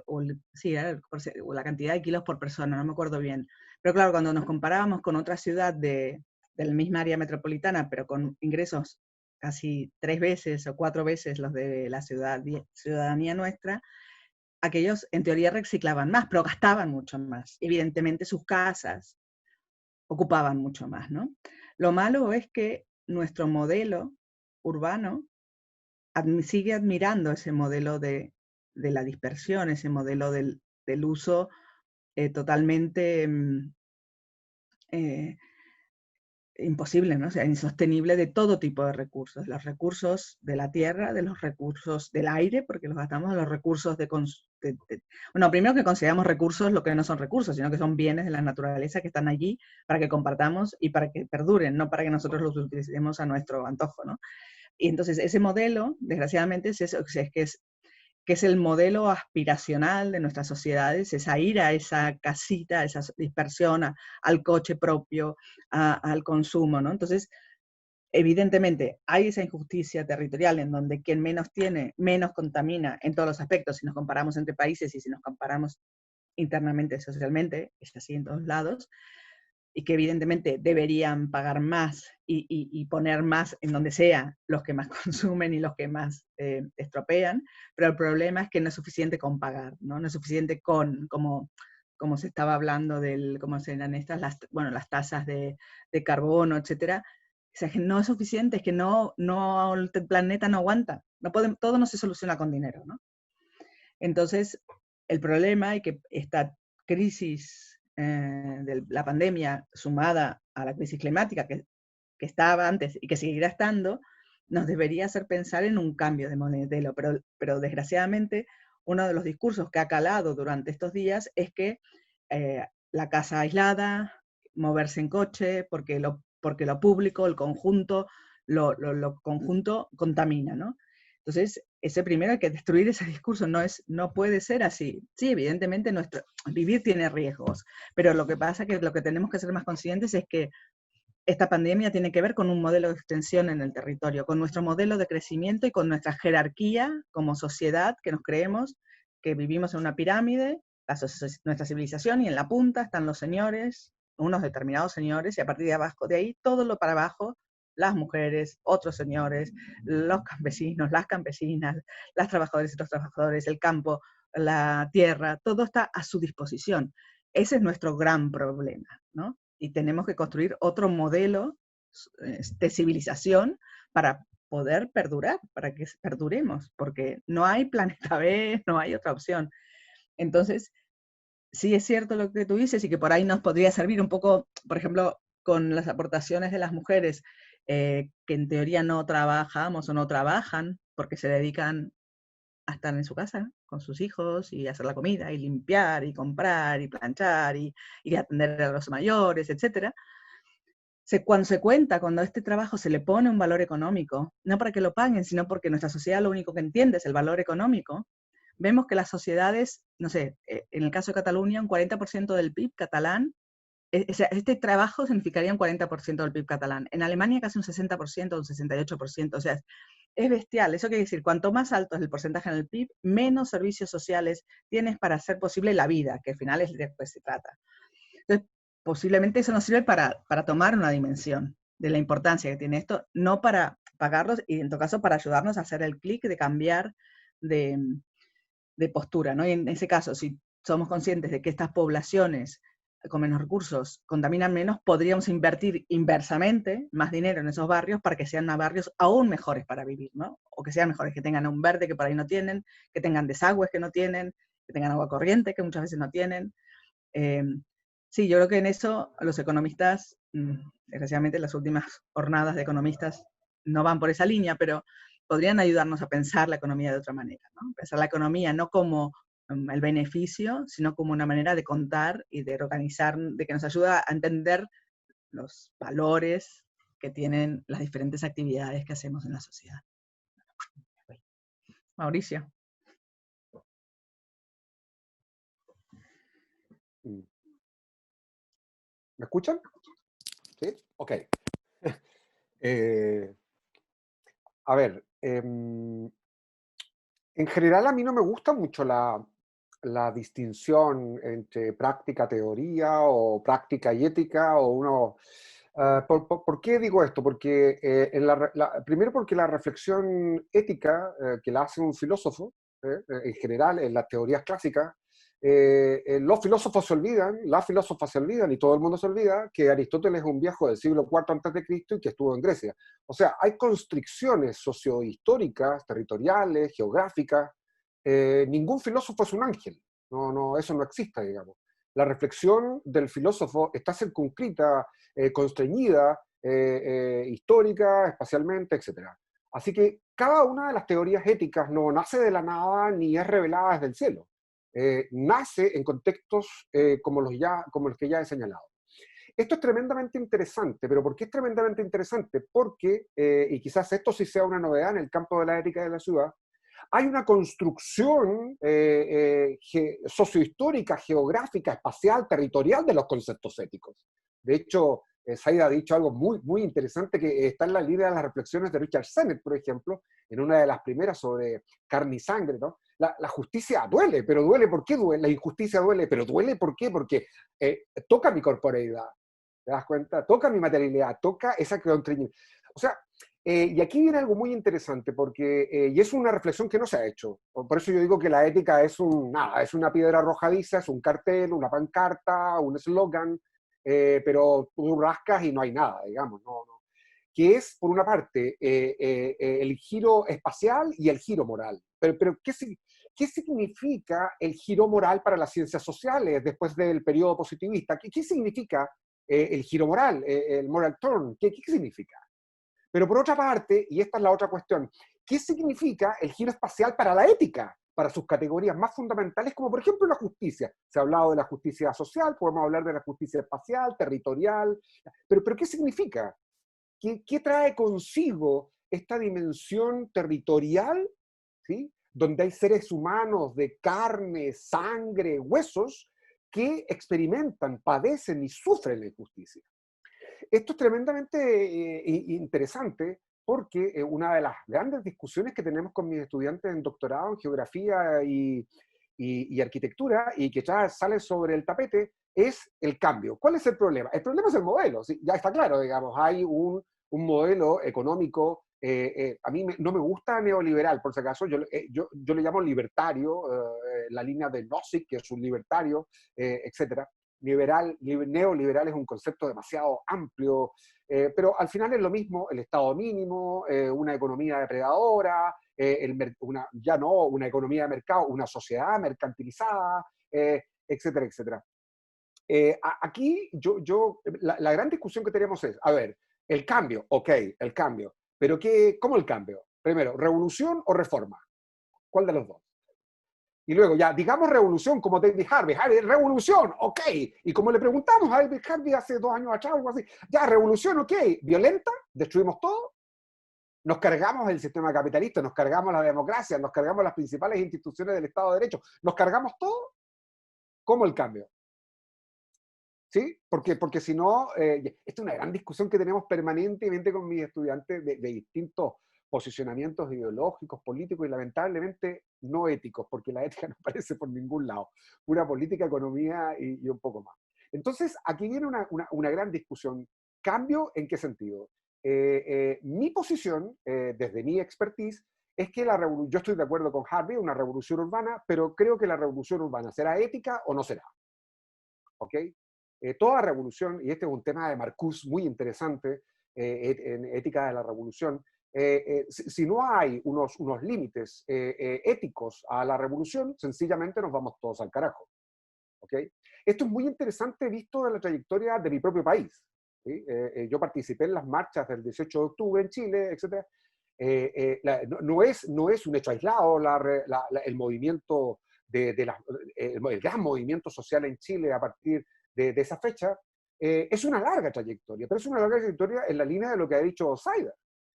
cantidad de kilos por persona, no me acuerdo bien. Pero claro, cuando nos comparábamos con otra ciudad de la misma área metropolitana, pero con ingresos casi 3 veces o 4 veces los de la ciudadanía nuestra, aquellos en teoría reciclaban más, pero gastaban mucho más. Evidentemente sus casas ocupaban mucho más, ¿no? Lo malo es que nuestro modelo urbano sigue admirando ese modelo de la dispersión, ese modelo del uso totalmente imposible, ¿no? O sea, insostenible de todo tipo de recursos. Los recursos de la tierra, de los recursos del aire, porque los gastamos, los recursos bueno, primero que consideramos recursos lo que no son recursos, sino que son bienes de la naturaleza que están allí para que compartamos y para que perduren, no para que nosotros los utilicemos a nuestro antojo, ¿no? Y entonces ese modelo, desgraciadamente, que es el modelo aspiracional de nuestras sociedades, esa ir a esa casita, esa dispersión, al coche propio, al consumo, ¿no? Entonces, evidentemente, hay esa injusticia territorial en donde quien menos tiene, menos contamina en todos los aspectos, si nos comparamos entre países y si nos comparamos internamente, socialmente, es así en todos lados, y que evidentemente deberían pagar más y poner más en donde sea los que más consumen y los que más estropean, pero el problema es que no es suficiente con pagar, ¿no? No es suficiente con, como se estaba hablando cómo serán estas, las tasas de carbono, etcétera. O sea, que no es suficiente, es que no, el planeta no aguanta, todo no se soluciona con dinero, ¿no? Entonces, el problema es que esta crisis de la pandemia sumada a la crisis climática que estaba antes y que seguirá estando, nos debería hacer pensar en un cambio de modelo, pero desgraciadamente uno de los discursos que ha calado durante estos días es que la casa aislada, moverse en coche, porque lo público, el conjunto, lo conjunto contamina, ¿no? Entonces, primero hay que destruir ese discurso, no puede ser así. Sí, evidentemente vivir tiene riesgos, pero lo que pasa es que lo que tenemos que ser más conscientes es que esta pandemia tiene que ver con un modelo de extensión en el territorio, con nuestro modelo de crecimiento y con nuestra jerarquía como sociedad que nos creemos, que vivimos en una pirámide, nuestra civilización, y en la punta están los señores, unos determinados señores, y a partir de abajo, de ahí todo lo para abajo, las mujeres, otros señores, los campesinos, las campesinas, las trabajadoras y los trabajadores, el campo, la tierra, todo está a su disposición. Ese es nuestro gran problema, ¿no? Y tenemos que construir otro modelo de civilización para poder perdurar, para que perduremos, porque no hay planeta B, no hay otra opción. Entonces, sí es cierto lo que tú dices y que por ahí nos podría servir un poco, por ejemplo, con las aportaciones de las mujeres que en teoría no trabajamos o no trabajan porque se dedican a estar en su casa con sus hijos y hacer la comida y limpiar y comprar y planchar y atender a los mayores, etc. Cuando este trabajo se le pone un valor económico, no para que lo paguen, sino porque nuestra sociedad lo único que entiende es el valor económico, vemos que las sociedades, no sé, en el caso de Cataluña, un 40% del PIB catalán, este trabajo significaría un 40% del PIB catalán. En Alemania casi un 60%, un 68%, o sea, es bestial. Eso quiere decir, cuanto más alto es el porcentaje en el PIB, menos servicios sociales tienes para hacer posible la vida, que al final es de lo que se trata. Entonces, posiblemente eso nos sirve para tomar una dimensión de la importancia que tiene esto, no para pagarlos, y en todo caso para ayudarnos a hacer el clic de cambiar de postura, ¿no? Y en ese caso, si somos conscientes de que estas poblaciones con menos recursos contaminan menos, podríamos invertir inversamente más dinero en esos barrios para que sean barrios aún mejores para vivir, ¿no? O que sean mejores, que tengan un verde que por ahí no tienen, que tengan desagües que no tienen, que tengan agua corriente que muchas veces no tienen. Sí, yo creo que en eso los economistas, desgraciadamente las últimas jornadas de economistas no van por esa línea, pero podrían ayudarnos a pensar la economía de otra manera, ¿no? Pensar la economía no como el beneficio, sino como una manera de contar y de organizar, de que nos ayuda a entender los valores que tienen las diferentes actividades que hacemos en la sociedad. Mauricio. ¿Me escuchan? ¿Sí? Ok. A ver, en general a mí no me gusta mucho la distinción entre práctica, teoría, o práctica y ética, o uno... ¿por qué digo esto? Porque primero porque la reflexión ética que la hace un filósofo, en general en las teorías clásicas, los filósofos se olvidan, las filósofas se olvidan y todo el mundo se olvida que Aristóteles es un viejo del siglo IV a.C. y que estuvo en Grecia. O sea, hay constricciones sociohistóricas, territoriales, geográficas. Ningún filósofo es un ángel. No, eso no existe, digamos. La reflexión del filósofo está circunscrita, constreñida, histórica, espacialmente, etc. Así que cada una de las teorías éticas no nace de la nada ni es revelada desde el cielo. Nace en contextos como los que ya he señalado. Esto es tremendamente interesante, pero ¿por qué es tremendamente interesante? Porque, y quizás esto sí sea una novedad en el campo de la ética de la ciudad, hay una construcción sociohistórica, geográfica, espacial, territorial de los conceptos éticos. De hecho, Zaida ha dicho algo muy, muy interesante que está en la línea de las reflexiones de Richard Sennett, por ejemplo, en una de las primeras sobre carne y sangre, ¿no? La justicia duele, pero duele, ¿por qué duele? La injusticia duele, pero duele, ¿por qué? Porque toca mi corporeidad, ¿te das cuenta? Toca mi materialidad, toca esa contrañimiento. O sea, y aquí viene algo muy interesante, porque, y es una reflexión que no se ha hecho. Por eso yo digo que la ética es es una piedra arrojadiza, es un cartel, una pancarta, un eslogan, pero tú rascas y no hay nada, digamos. Que es, por una parte, el giro espacial y el giro moral. Pero ¿qué significa el giro moral para las ciencias sociales después del periodo positivista? ¿Qué significa el giro moral, el moral turn? ¿Qué significa? Pero por otra parte, y esta es la otra cuestión, ¿qué significa el giro espacial para la ética? Para sus categorías más fundamentales, como por ejemplo la justicia. Se ha hablado de la justicia social, podemos hablar de la justicia espacial, territorial, pero ¿qué significa? ¿Qué trae consigo esta dimensión territorial, ¿sí? Donde hay seres humanos de carne, sangre, huesos, que experimentan, padecen y sufren la injusticia? Esto es tremendamente interesante porque una de las grandes discusiones que tenemos con mis estudiantes en doctorado en geografía y arquitectura, y que ya sale sobre el tapete, es el cambio. ¿Cuál es el problema? El problema es el modelo, ¿sí? Ya está claro, digamos, hay un modelo económico, a mí no me gusta neoliberal, por si acaso, yo le llamo libertario, la línea de Nozick, que es un libertario, etcétera. Neoliberal es un concepto demasiado amplio, pero al final es lo mismo: el Estado mínimo, una economía depredadora, una economía de mercado, una sociedad mercantilizada, etcétera, etcétera. Aquí la gran discusión que tenemos es, a ver, el cambio, ok, el cambio, pero ¿cómo el cambio? Primero, ¿revolución o reforma? ¿Cuál de los dos? Y luego ya, digamos revolución, como David Harvey, revolución, ok. Y como le preguntamos a David Harvey hace 2 años atrás, algo así, ya, revolución, ok. ¿Violenta? ¿Destruimos todo? ¿Nos cargamos el sistema capitalista? ¿Nos cargamos la democracia? ¿Nos cargamos las principales instituciones del Estado de Derecho? ¿Nos cargamos todo? ¿Cómo el cambio? ¿Sí? Porque si no, esta es una gran discusión que tenemos permanentemente con mis estudiantes de distintos posicionamientos ideológicos, políticos y lamentablemente no éticos, porque la ética no aparece por ningún lado. Pura política, economía y un poco más. Entonces, aquí viene una gran discusión. ¿Cambio en qué sentido? Mi posición, desde mi expertise, es que yo estoy de acuerdo con Harvey, una revolución urbana, pero creo que la revolución urbana será ética o no será. ¿Ok? Toda revolución, y este es un tema de Marcuse muy interesante, en Ética de la Revolución, si no hay unos límites éticos a la revolución, sencillamente nos vamos todos al carajo. ¿Okay? Esto es muy interesante visto de la trayectoria de mi propio país. ¿Sí? Yo participé en las marchas del 18 de octubre en Chile, etc. No es un hecho aislado el movimiento el gran movimiento social en Chile a partir de esa fecha. Es una larga trayectoria, pero es una larga trayectoria en la línea de lo que ha dicho Zaida.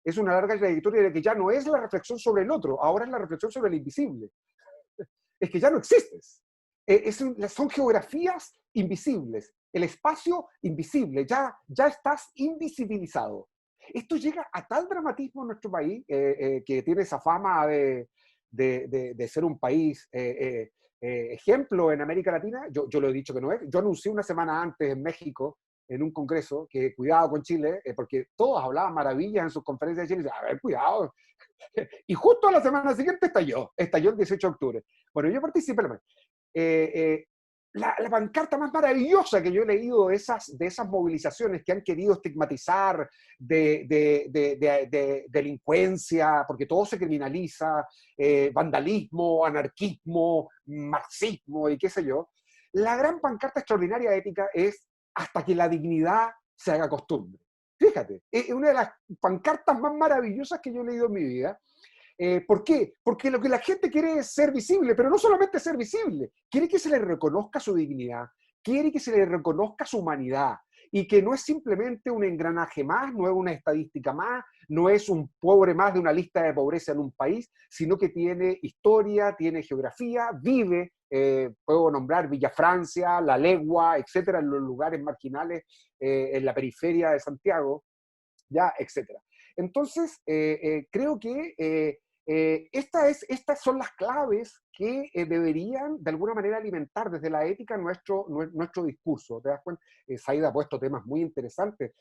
Es una larga trayectoria de que ya no es la reflexión sobre el otro, ahora es la reflexión sobre el invisible. Es que ya no existes. Son geografías invisibles, el espacio invisible, ya estás invisibilizado. Esto llega a tal dramatismo en nuestro país, que tiene esa fama de ser un país ejemplo en América Latina. Yo lo he dicho que no es. Yo anuncié una semana antes en México, en un congreso, que cuidado con Chile, porque todos hablaban maravillas en sus conferencias de Chile. A ver, cuidado. Y justo a la semana siguiente estalló el 18 de octubre. Bueno, yo participé. La pancarta más maravillosa que yo he leído de esas movilizaciones que han querido estigmatizar de delincuencia, porque todo se criminaliza, vandalismo, anarquismo, marxismo y qué sé yo. La gran pancarta extraordinaria ética es hasta que la dignidad se haga costumbre. Fíjate, es una de las pancartas más maravillosas que yo he leído en mi vida. ¿Por qué? Porque lo que la gente quiere es ser visible, pero no solamente ser visible, quiere que se le reconozca su dignidad, quiere que se le reconozca su humanidad, y que no es simplemente un engranaje más, no es una estadística más, no es un pobre más de una lista de pobreza en un país, sino que tiene historia, tiene geografía, vive, puedo nombrar Villa Francia, La Legua, etcétera, en los lugares marginales, en la periferia de Santiago, ya, etcétera. Entonces, creo que estas son las claves que deberían de alguna manera alimentar desde la ética nuestro discurso. ¿Te das cuenta? Zaida ha puesto temas muy interesantes.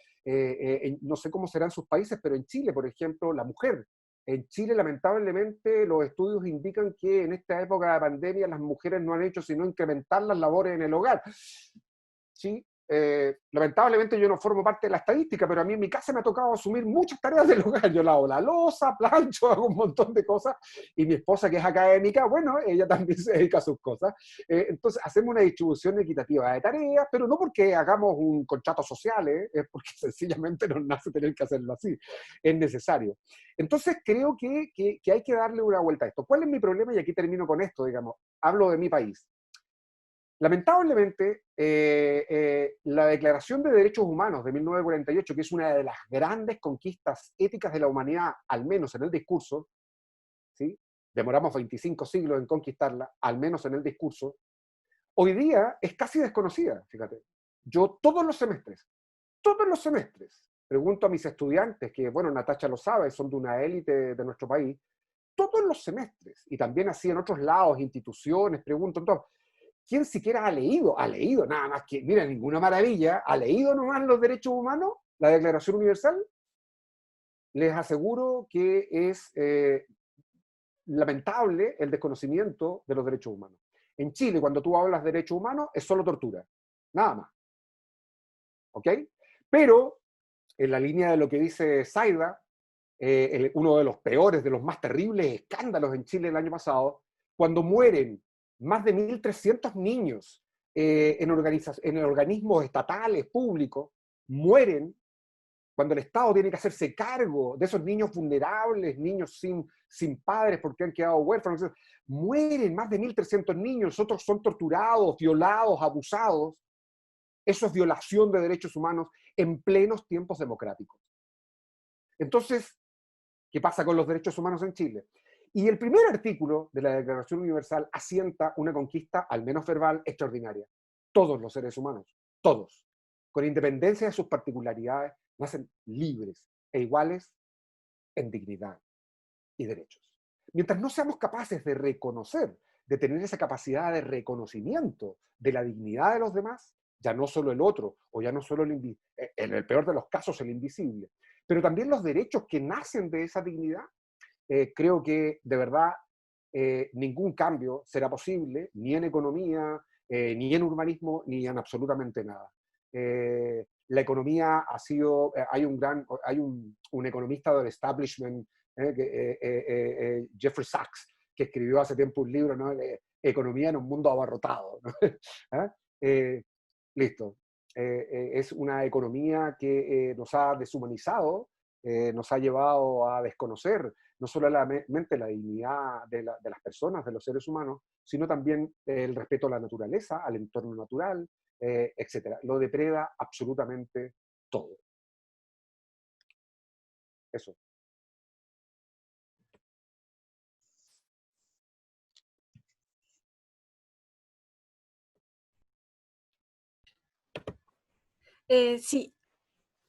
No sé cómo serán sus países, pero en Chile, por ejemplo, la mujer. En Chile, lamentablemente, los estudios indican que en esta época de pandemia las mujeres no han hecho sino incrementar las labores en el hogar. ¿Sí? lamentablemente yo no formo parte de la estadística, pero a mí en mi casa me ha tocado asumir muchas tareas del hogar. Yo lavo la loza, plancho, hago un montón de cosas, y mi esposa, que es académica, bueno, ella también se dedica a sus cosas. Entonces hacemos una distribución equitativa de tareas, pero no porque hagamos un contrato social, es porque sencillamente nos nace tener que hacerlo así, es necesario. Entonces creo que hay que darle una vuelta a esto. ¿Cuál es mi problema? Y aquí termino con esto, digamos, hablo de mi país. Lamentablemente, la Declaración de Derechos Humanos de 1948, que es una de las grandes conquistas éticas de la humanidad, al menos en el discurso, ¿sí? Demoramos 25 siglos en conquistarla, al menos en el discurso, hoy día es casi desconocida, fíjate. Yo todos los semestres, pregunto a mis estudiantes, que bueno, Natacha lo sabe, son de una élite de nuestro país, todos los semestres, y también así en otros lados, instituciones, pregunto, entonces, ¿quién siquiera ha leído nada más que, mira, ninguna maravilla, ha leído nomás los derechos humanos, la Declaración Universal? Les aseguro que es lamentable el desconocimiento de los derechos humanos. En Chile, cuando tú hablas de derechos humanos, es solo tortura, nada más. ¿Ok? Pero, en la línea de lo que dice Zaida, uno de los peores, de los más terribles escándalos en Chile el año pasado, cuando mueren más de 1.300 niños en organismos estatales, públicos, mueren cuando el Estado tiene que hacerse cargo de esos niños vulnerables, niños sin padres porque han quedado huérfanos. Mueren más de 1.300 niños, otros son torturados, violados, abusados. Eso es violación de derechos humanos en plenos tiempos democráticos. Entonces, ¿qué pasa con los derechos humanos en Chile? Y el primer artículo de la Declaración Universal asienta una conquista, al menos verbal, extraordinaria. Todos los seres humanos, todos, con independencia de sus particularidades, nacen libres e iguales en dignidad y derechos. Mientras no seamos capaces de reconocer, de tener esa capacidad de reconocimiento de la dignidad de los demás, ya no solo el otro, o ya no solo en el peor de los casos el invisible, pero también los derechos que nacen de esa dignidad, creo que de verdad ningún cambio será posible, ni en economía, ni en urbanismo, ni en absolutamente nada. La economía ha sido, hay un economista del establishment, Jeffrey Sachs, que escribió hace tiempo un libro, ¿no? Economía en un mundo abarrotado, ¿no? Listo. Es una economía que nos ha deshumanizado, nos ha llevado a desconocer no solamente la dignidad de las personas, de los seres humanos, sino también el respeto a la naturaleza, al entorno natural, etc. Lo depreda absolutamente todo. Eso. Sí,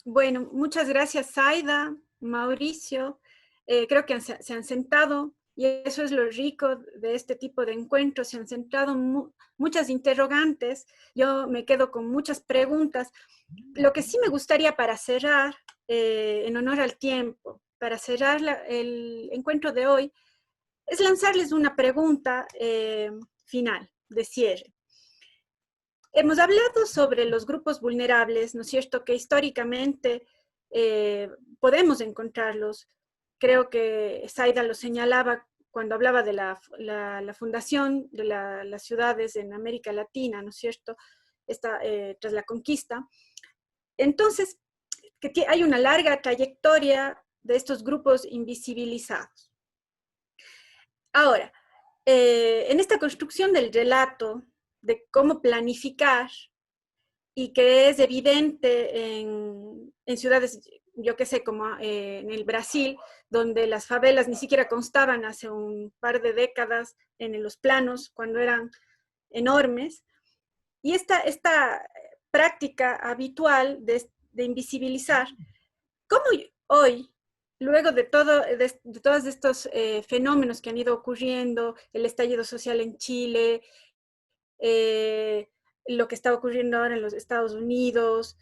bueno, muchas gracias, Zaida, Mauricio. Creo que se han sentado, y eso es lo rico de este tipo de encuentros, se han sentado muchas interrogantes. Yo me quedo con muchas preguntas. Lo que sí me gustaría para cerrar, en honor al tiempo, para cerrar el encuentro de hoy, es lanzarles una pregunta final, de cierre. Hemos hablado sobre los grupos vulnerables, ¿no es cierto?, que históricamente podemos encontrarlos. Creo que Zaida lo señalaba cuando hablaba de la fundación de las ciudades en América Latina, ¿no es cierto?, tras la conquista. Entonces, que hay una larga trayectoria de estos grupos invisibilizados. Ahora, en esta construcción del relato, de cómo planificar, y que es evidente en ciudades, yo qué sé, como en el Brasil, donde las favelas ni siquiera constaban hace un par de décadas en los planos, cuando eran enormes. Y esta práctica habitual de invisibilizar, ¿cómo hoy, luego de todos estos fenómenos que han ido ocurriendo, el estallido social en Chile, lo que está ocurriendo ahora en los Estados Unidos,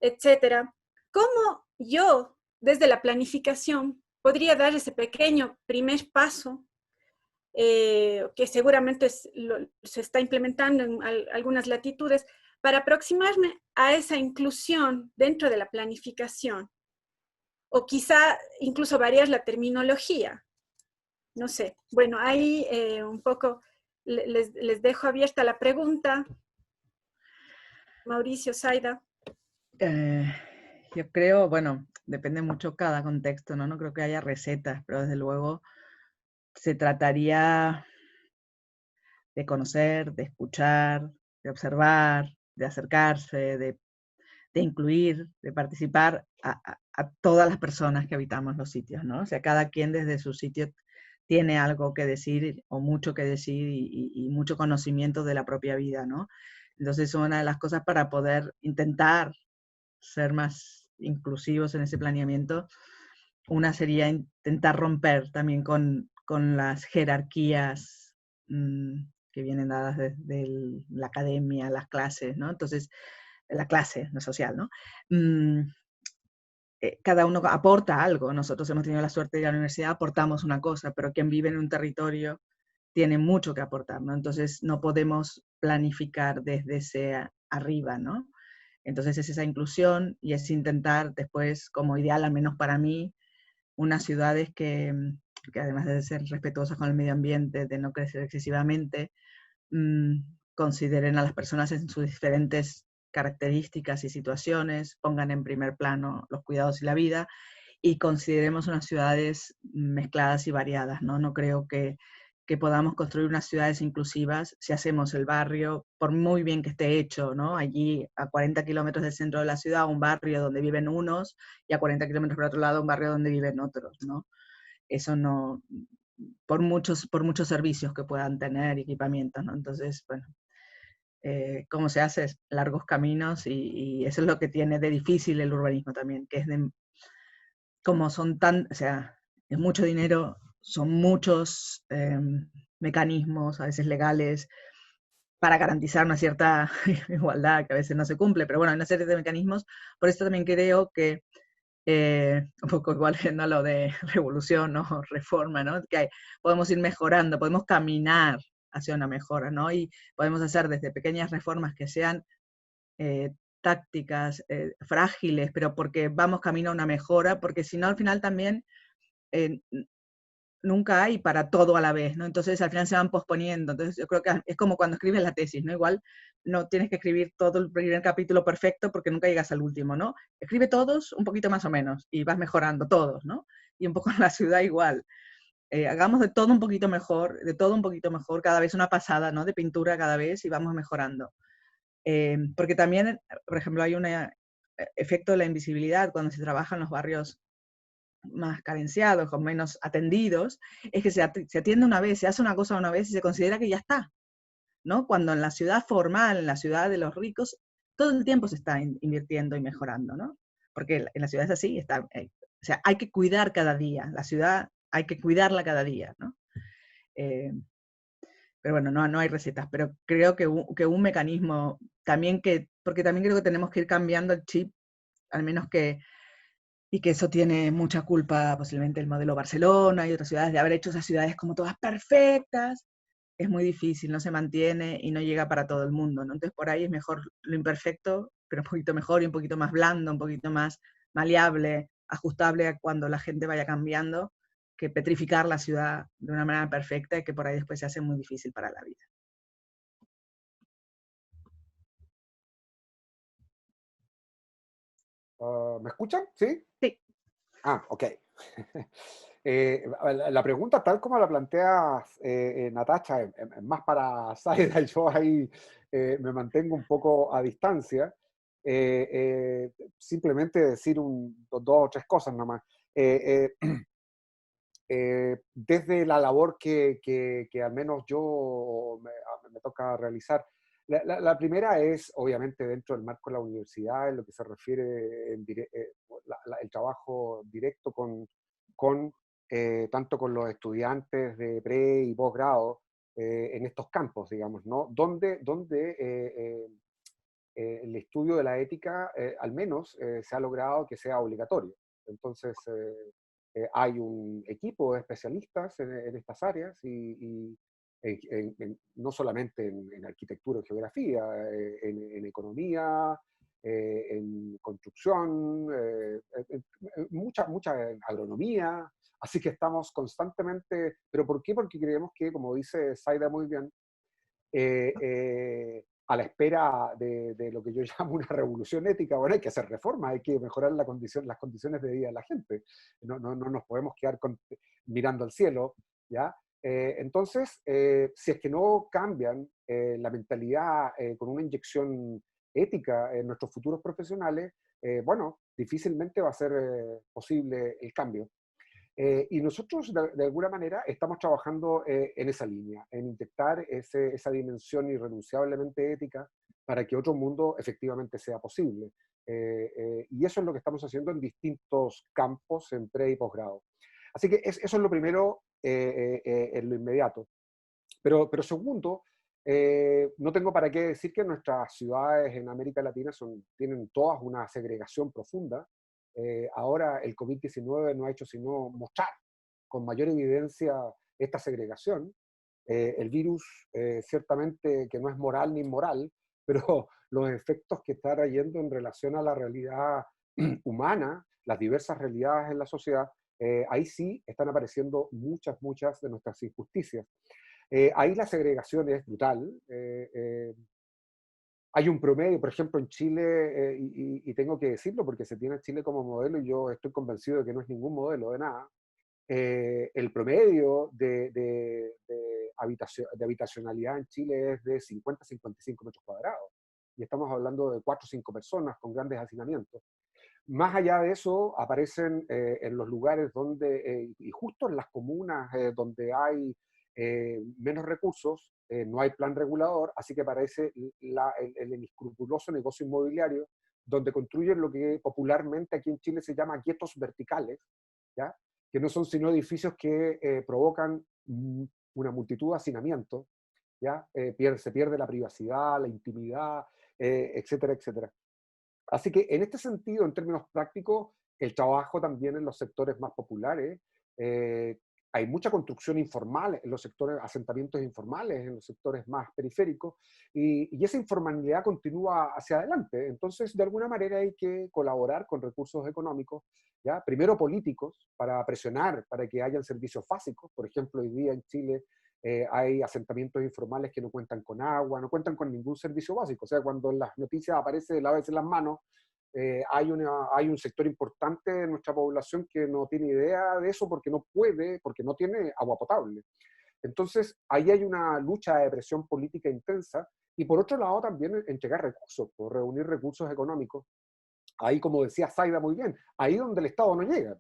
etcétera, ¿cómo yo, desde la planificación, podría dar ese pequeño primer paso que seguramente se está implementando en algunas latitudes, para aproximarme a esa inclusión dentro de la planificación, o quizá incluso variar la terminología. No sé, bueno, ahí un poco les dejo abierta la pregunta. Mauricio, Zaida. Yo creo, bueno, depende mucho cada contexto, ¿no? No creo que haya recetas, pero desde luego se trataría de conocer, de escuchar, de observar, de acercarse, de incluir, de participar a todas las personas que habitamos los sitios, ¿no? O sea, cada quien desde su sitio tiene algo que decir o mucho que decir y mucho conocimiento de la propia vida, ¿no? Entonces, una de las cosas para poder intentar ser más inclusivos en ese planeamiento, una sería intentar romper también con las jerarquías que vienen dadas desde la academia, las clases, ¿no? Entonces, la clase no social, ¿no? Cada uno aporta algo. Nosotros hemos tenido la suerte de ir a la universidad, aportamos una cosa, pero quien vive en un territorio tiene mucho que aportar, ¿no? Entonces no podemos planificar desde ese arriba, ¿no? Entonces es esa inclusión y es intentar después, como ideal, al menos para mí, unas ciudades que además de ser respetuosas con el medio ambiente, de no crecer excesivamente, consideren a las personas en sus diferentes características y situaciones, pongan en primer plano los cuidados y la vida, y consideremos unas ciudades mezcladas y variadas, ¿no? No creo que podamos construir unas ciudades inclusivas si hacemos el barrio, por muy bien que esté hecho, ¿no? Allí a 40 kilómetros del centro de la ciudad, un barrio donde viven unos, y a 40 kilómetros por otro lado, un barrio donde viven otros, ¿no? Eso no, por muchos servicios que puedan tener, equipamientos, ¿no? Entonces, bueno, ¿cómo se hace? Largos caminos y eso es lo que tiene de difícil el urbanismo también, que es de, como son tan, o sea, es mucho dinero, son muchos mecanismos, a veces legales, para garantizar una cierta igualdad que a veces no se cumple, pero bueno, hay una serie de mecanismos. Por eso también creo que, un poco igual viendo lo de revolución o ¿no? reforma, ¿no? Que podemos ir mejorando, podemos caminar hacia una mejora, ¿no? Y podemos hacer desde pequeñas reformas que sean tácticas, frágiles, pero porque vamos camino a una mejora, porque si no al final también nunca hay para todo a la vez, ¿no? Entonces al final se van posponiendo. Entonces yo creo que es como cuando escribes la tesis, ¿no? Igual no tienes que escribir todo el primer capítulo perfecto porque nunca llegas al último, ¿no? Escribe todos un poquito más o menos y vas mejorando todos, ¿no? Y un poco en la ciudad igual. Hagamos de todo un poquito mejor, cada vez una pasada, ¿no? De pintura cada vez y vamos mejorando. Porque también, por ejemplo, hay un efecto de la invisibilidad cuando se trabaja en los barrios más carenciados, o menos atendidos, es que se atiende una vez, se hace una cosa una vez y se considera que ya está, ¿no? Cuando en la ciudad formal, en la ciudad de los ricos, todo el tiempo se está invirtiendo y mejorando, ¿no? Porque en la ciudad es así, o sea, hay que cuidar cada día, la ciudad hay que cuidarla cada día, ¿no? Pero bueno, no hay recetas, pero creo que un mecanismo también porque también creo que tenemos que ir cambiando el chip, al menos y que eso tiene mucha culpa posiblemente el modelo Barcelona y otras ciudades, de haber hecho esas ciudades como todas perfectas, es muy difícil, no se mantiene y no llega para todo el mundo, ¿no? Entonces por ahí es mejor lo imperfecto, pero un poquito mejor y un poquito más blando, un poquito más maleable, ajustable a cuando la gente vaya cambiando, que petrificar la ciudad de una manera perfecta y que por ahí después se hace muy difícil para la vida. ¿Me escuchan? ¿Sí? Sí. Ah, ok. La pregunta, tal como la plantea Natacha, es más para Zaida, y yo ahí me mantengo un poco a distancia. Simplemente decir dos o tres cosas nomás. Desde la labor que al menos yo me toca realizar. La primera es, obviamente, dentro del marco de la universidad, en lo que se refiere el trabajo directo tanto con los estudiantes de pre y posgrado en estos campos, digamos, ¿no? Donde el estudio de la ética, al menos, se ha logrado que sea obligatorio. Entonces, hay un equipo de especialistas en estas áreas y no solamente en arquitectura o geografía, en economía, en construcción, mucha agronomía. Así que estamos constantemente, ¿pero por qué? Porque creemos que, como dice Zaida muy bien, a la espera de lo que yo llamo una revolución ética, bueno, hay que hacer reformas, hay que mejorar las condiciones de vida de la gente. No nos podemos quedar mirando al cielo, ¿ya? Entonces, si es que no cambian la mentalidad con una inyección ética en nuestros futuros profesionales, bueno, difícilmente va a ser posible el cambio. Y nosotros, de alguna manera, estamos trabajando en esa línea, en inyectar esa dimensión irrenunciablemente ética para que otro mundo efectivamente sea posible. Y eso es lo que estamos haciendo en distintos campos, en pre y posgrado. Así que eso es lo primero en lo inmediato. Pero segundo, no tengo para qué decir que nuestras ciudades en América Latina tienen todas una segregación profunda. Ahora el COVID-19 no ha hecho sino mostrar con mayor evidencia esta segregación. El virus ciertamente que no es moral ni inmoral, pero los efectos que está trayendo en relación a la realidad humana, las diversas realidades en la sociedad, ahí sí están apareciendo muchas de nuestras injusticias. Ahí la segregación es brutal. Hay un promedio, por ejemplo, en Chile, y tengo que decirlo porque se tiene a Chile como modelo y yo estoy convencido de que no es ningún modelo de nada. El promedio de habitacionalidad en Chile es de 50 a 55 metros cuadrados. Y estamos hablando de 4 o 5 personas con grandes hacinamientos. Más allá de eso, aparecen en los lugares donde, y justo en las comunas donde hay menos recursos, no hay plan regulador, así que aparece el inescrupuloso negocio inmobiliario, donde construyen lo que popularmente aquí en Chile se llama guetos verticales, ¿ya? Que no son sino edificios que provocan una multitud de hacinamientos, ¿ya? Se pierde la privacidad, la intimidad, etcétera, etcétera. Así que en este sentido, en términos prácticos, el trabajo también en los sectores más populares, hay mucha construcción informal en los sectores, asentamientos informales en los sectores más periféricos, y esa informalidad continúa hacia adelante. Entonces, de alguna manera hay que colaborar con recursos económicos, ¿ya? Primero políticos, para presionar para que hayan servicios básicos. Por ejemplo, hoy día en Chile hay asentamientos informales que no cuentan con agua, no cuentan con ningún servicio básico. O sea, cuando en las noticias aparece lávense las manos, hay un sector importante de nuestra población que no tiene idea de eso porque no puede, porque no tiene agua potable. Entonces, ahí hay una lucha de presión política intensa, y por otro lado también entregar recursos, por reunir recursos económicos. Ahí, como decía Zaida muy bien, ahí donde el Estado no llega.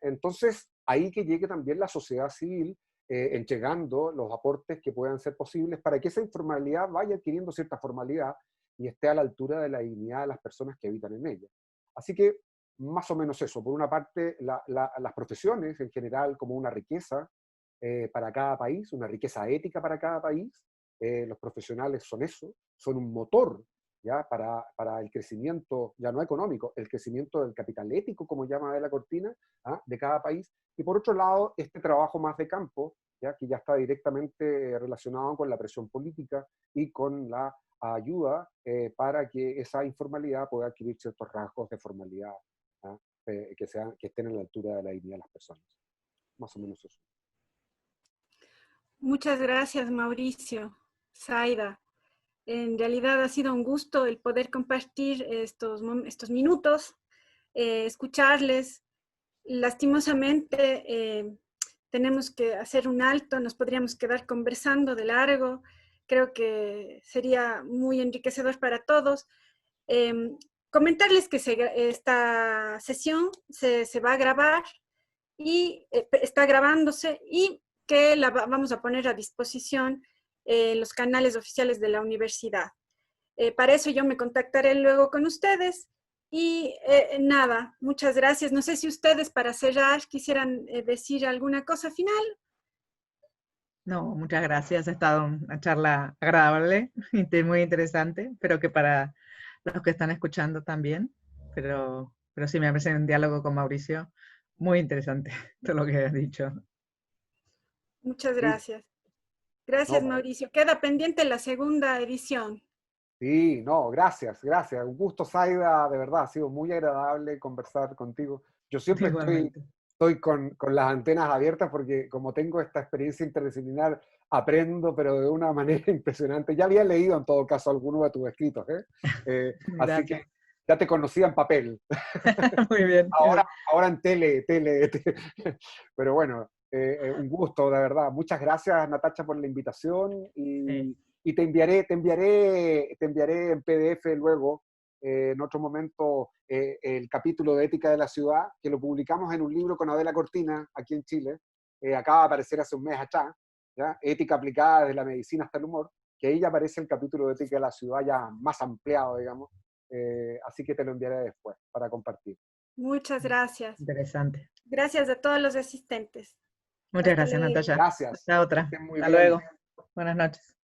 Entonces, ahí que llegue también la sociedad civil, entregando los aportes que puedan ser posibles para que esa informalidad vaya adquiriendo cierta formalidad y esté a la altura de la dignidad de las personas que habitan en ella. Así que, más o menos eso. Por una parte, las profesiones en general como una riqueza para cada país, una riqueza ética para cada país. Los profesionales son eso, son un motor, ¿ya? Para el crecimiento, ya no económico, el crecimiento del capital ético, como llama Adela Cortina, de cada país. Y por otro lado, este trabajo más de campo, ¿ya? Que ya está directamente relacionado con la presión política y con la ayuda para que esa informalidad pueda adquirir ciertos rasgos de formalidad, que estén a la altura de la dignidad de las personas. Más o menos eso. Muchas gracias, Mauricio, Zaida. En realidad ha sido un gusto el poder compartir estos minutos, escucharles. Lastimosamente tenemos que hacer un alto, nos podríamos quedar conversando de largo. Creo que sería muy enriquecedor para todos. Comentarles que esta sesión se va a grabar y está grabándose, y que la vamos a poner a disposición los canales oficiales de la universidad. Para eso yo me contactaré luego con ustedes. Y nada, muchas gracias. No sé si ustedes, para cerrar, quisieran decir alguna cosa final. No, muchas gracias. Ha estado una charla agradable y muy interesante. Espero que para los que están escuchando también. Pero sí, me parece un diálogo con Mauricio muy interesante todo lo que has dicho. Muchas gracias. Gracias, No, Mauricio. Queda pendiente la segunda edición. sí, no, gracias, gracias. Un gusto, Zaida, de verdad, ha sido muy agradable conversar contigo. Yo siempre Igualmente. estoy con las antenas abiertas porque como tengo esta experiencia interdisciplinar, aprendo, pero de una manera impresionante. Ya había leído en todo caso alguno de tus escritos, ¿eh? Así que Gracias. ya te conocía en papel. Muy bien. Ahora en tele. Pero bueno, un gusto, de verdad. Muchas gracias, Natacha, por la invitación Sí. y te enviaré en PDF luego, en otro momento, el capítulo de Ética de la Ciudad, que lo publicamos en un libro con Adela Cortina, aquí en Chile. Acaba de aparecer hace un mes atrás, ¿ya? Ética aplicada desde la medicina hasta el humor, que ahí ya aparece el capítulo de Ética de la Ciudad ya más ampliado, digamos. Así que te lo enviaré después para compartir. Muchas gracias. Interesante. Gracias a todos los asistentes. Muchas Hasta gracias, luego. Natalia. Gracias. Hasta otra. Que estén muy Hasta bien. luego. Buenas noches.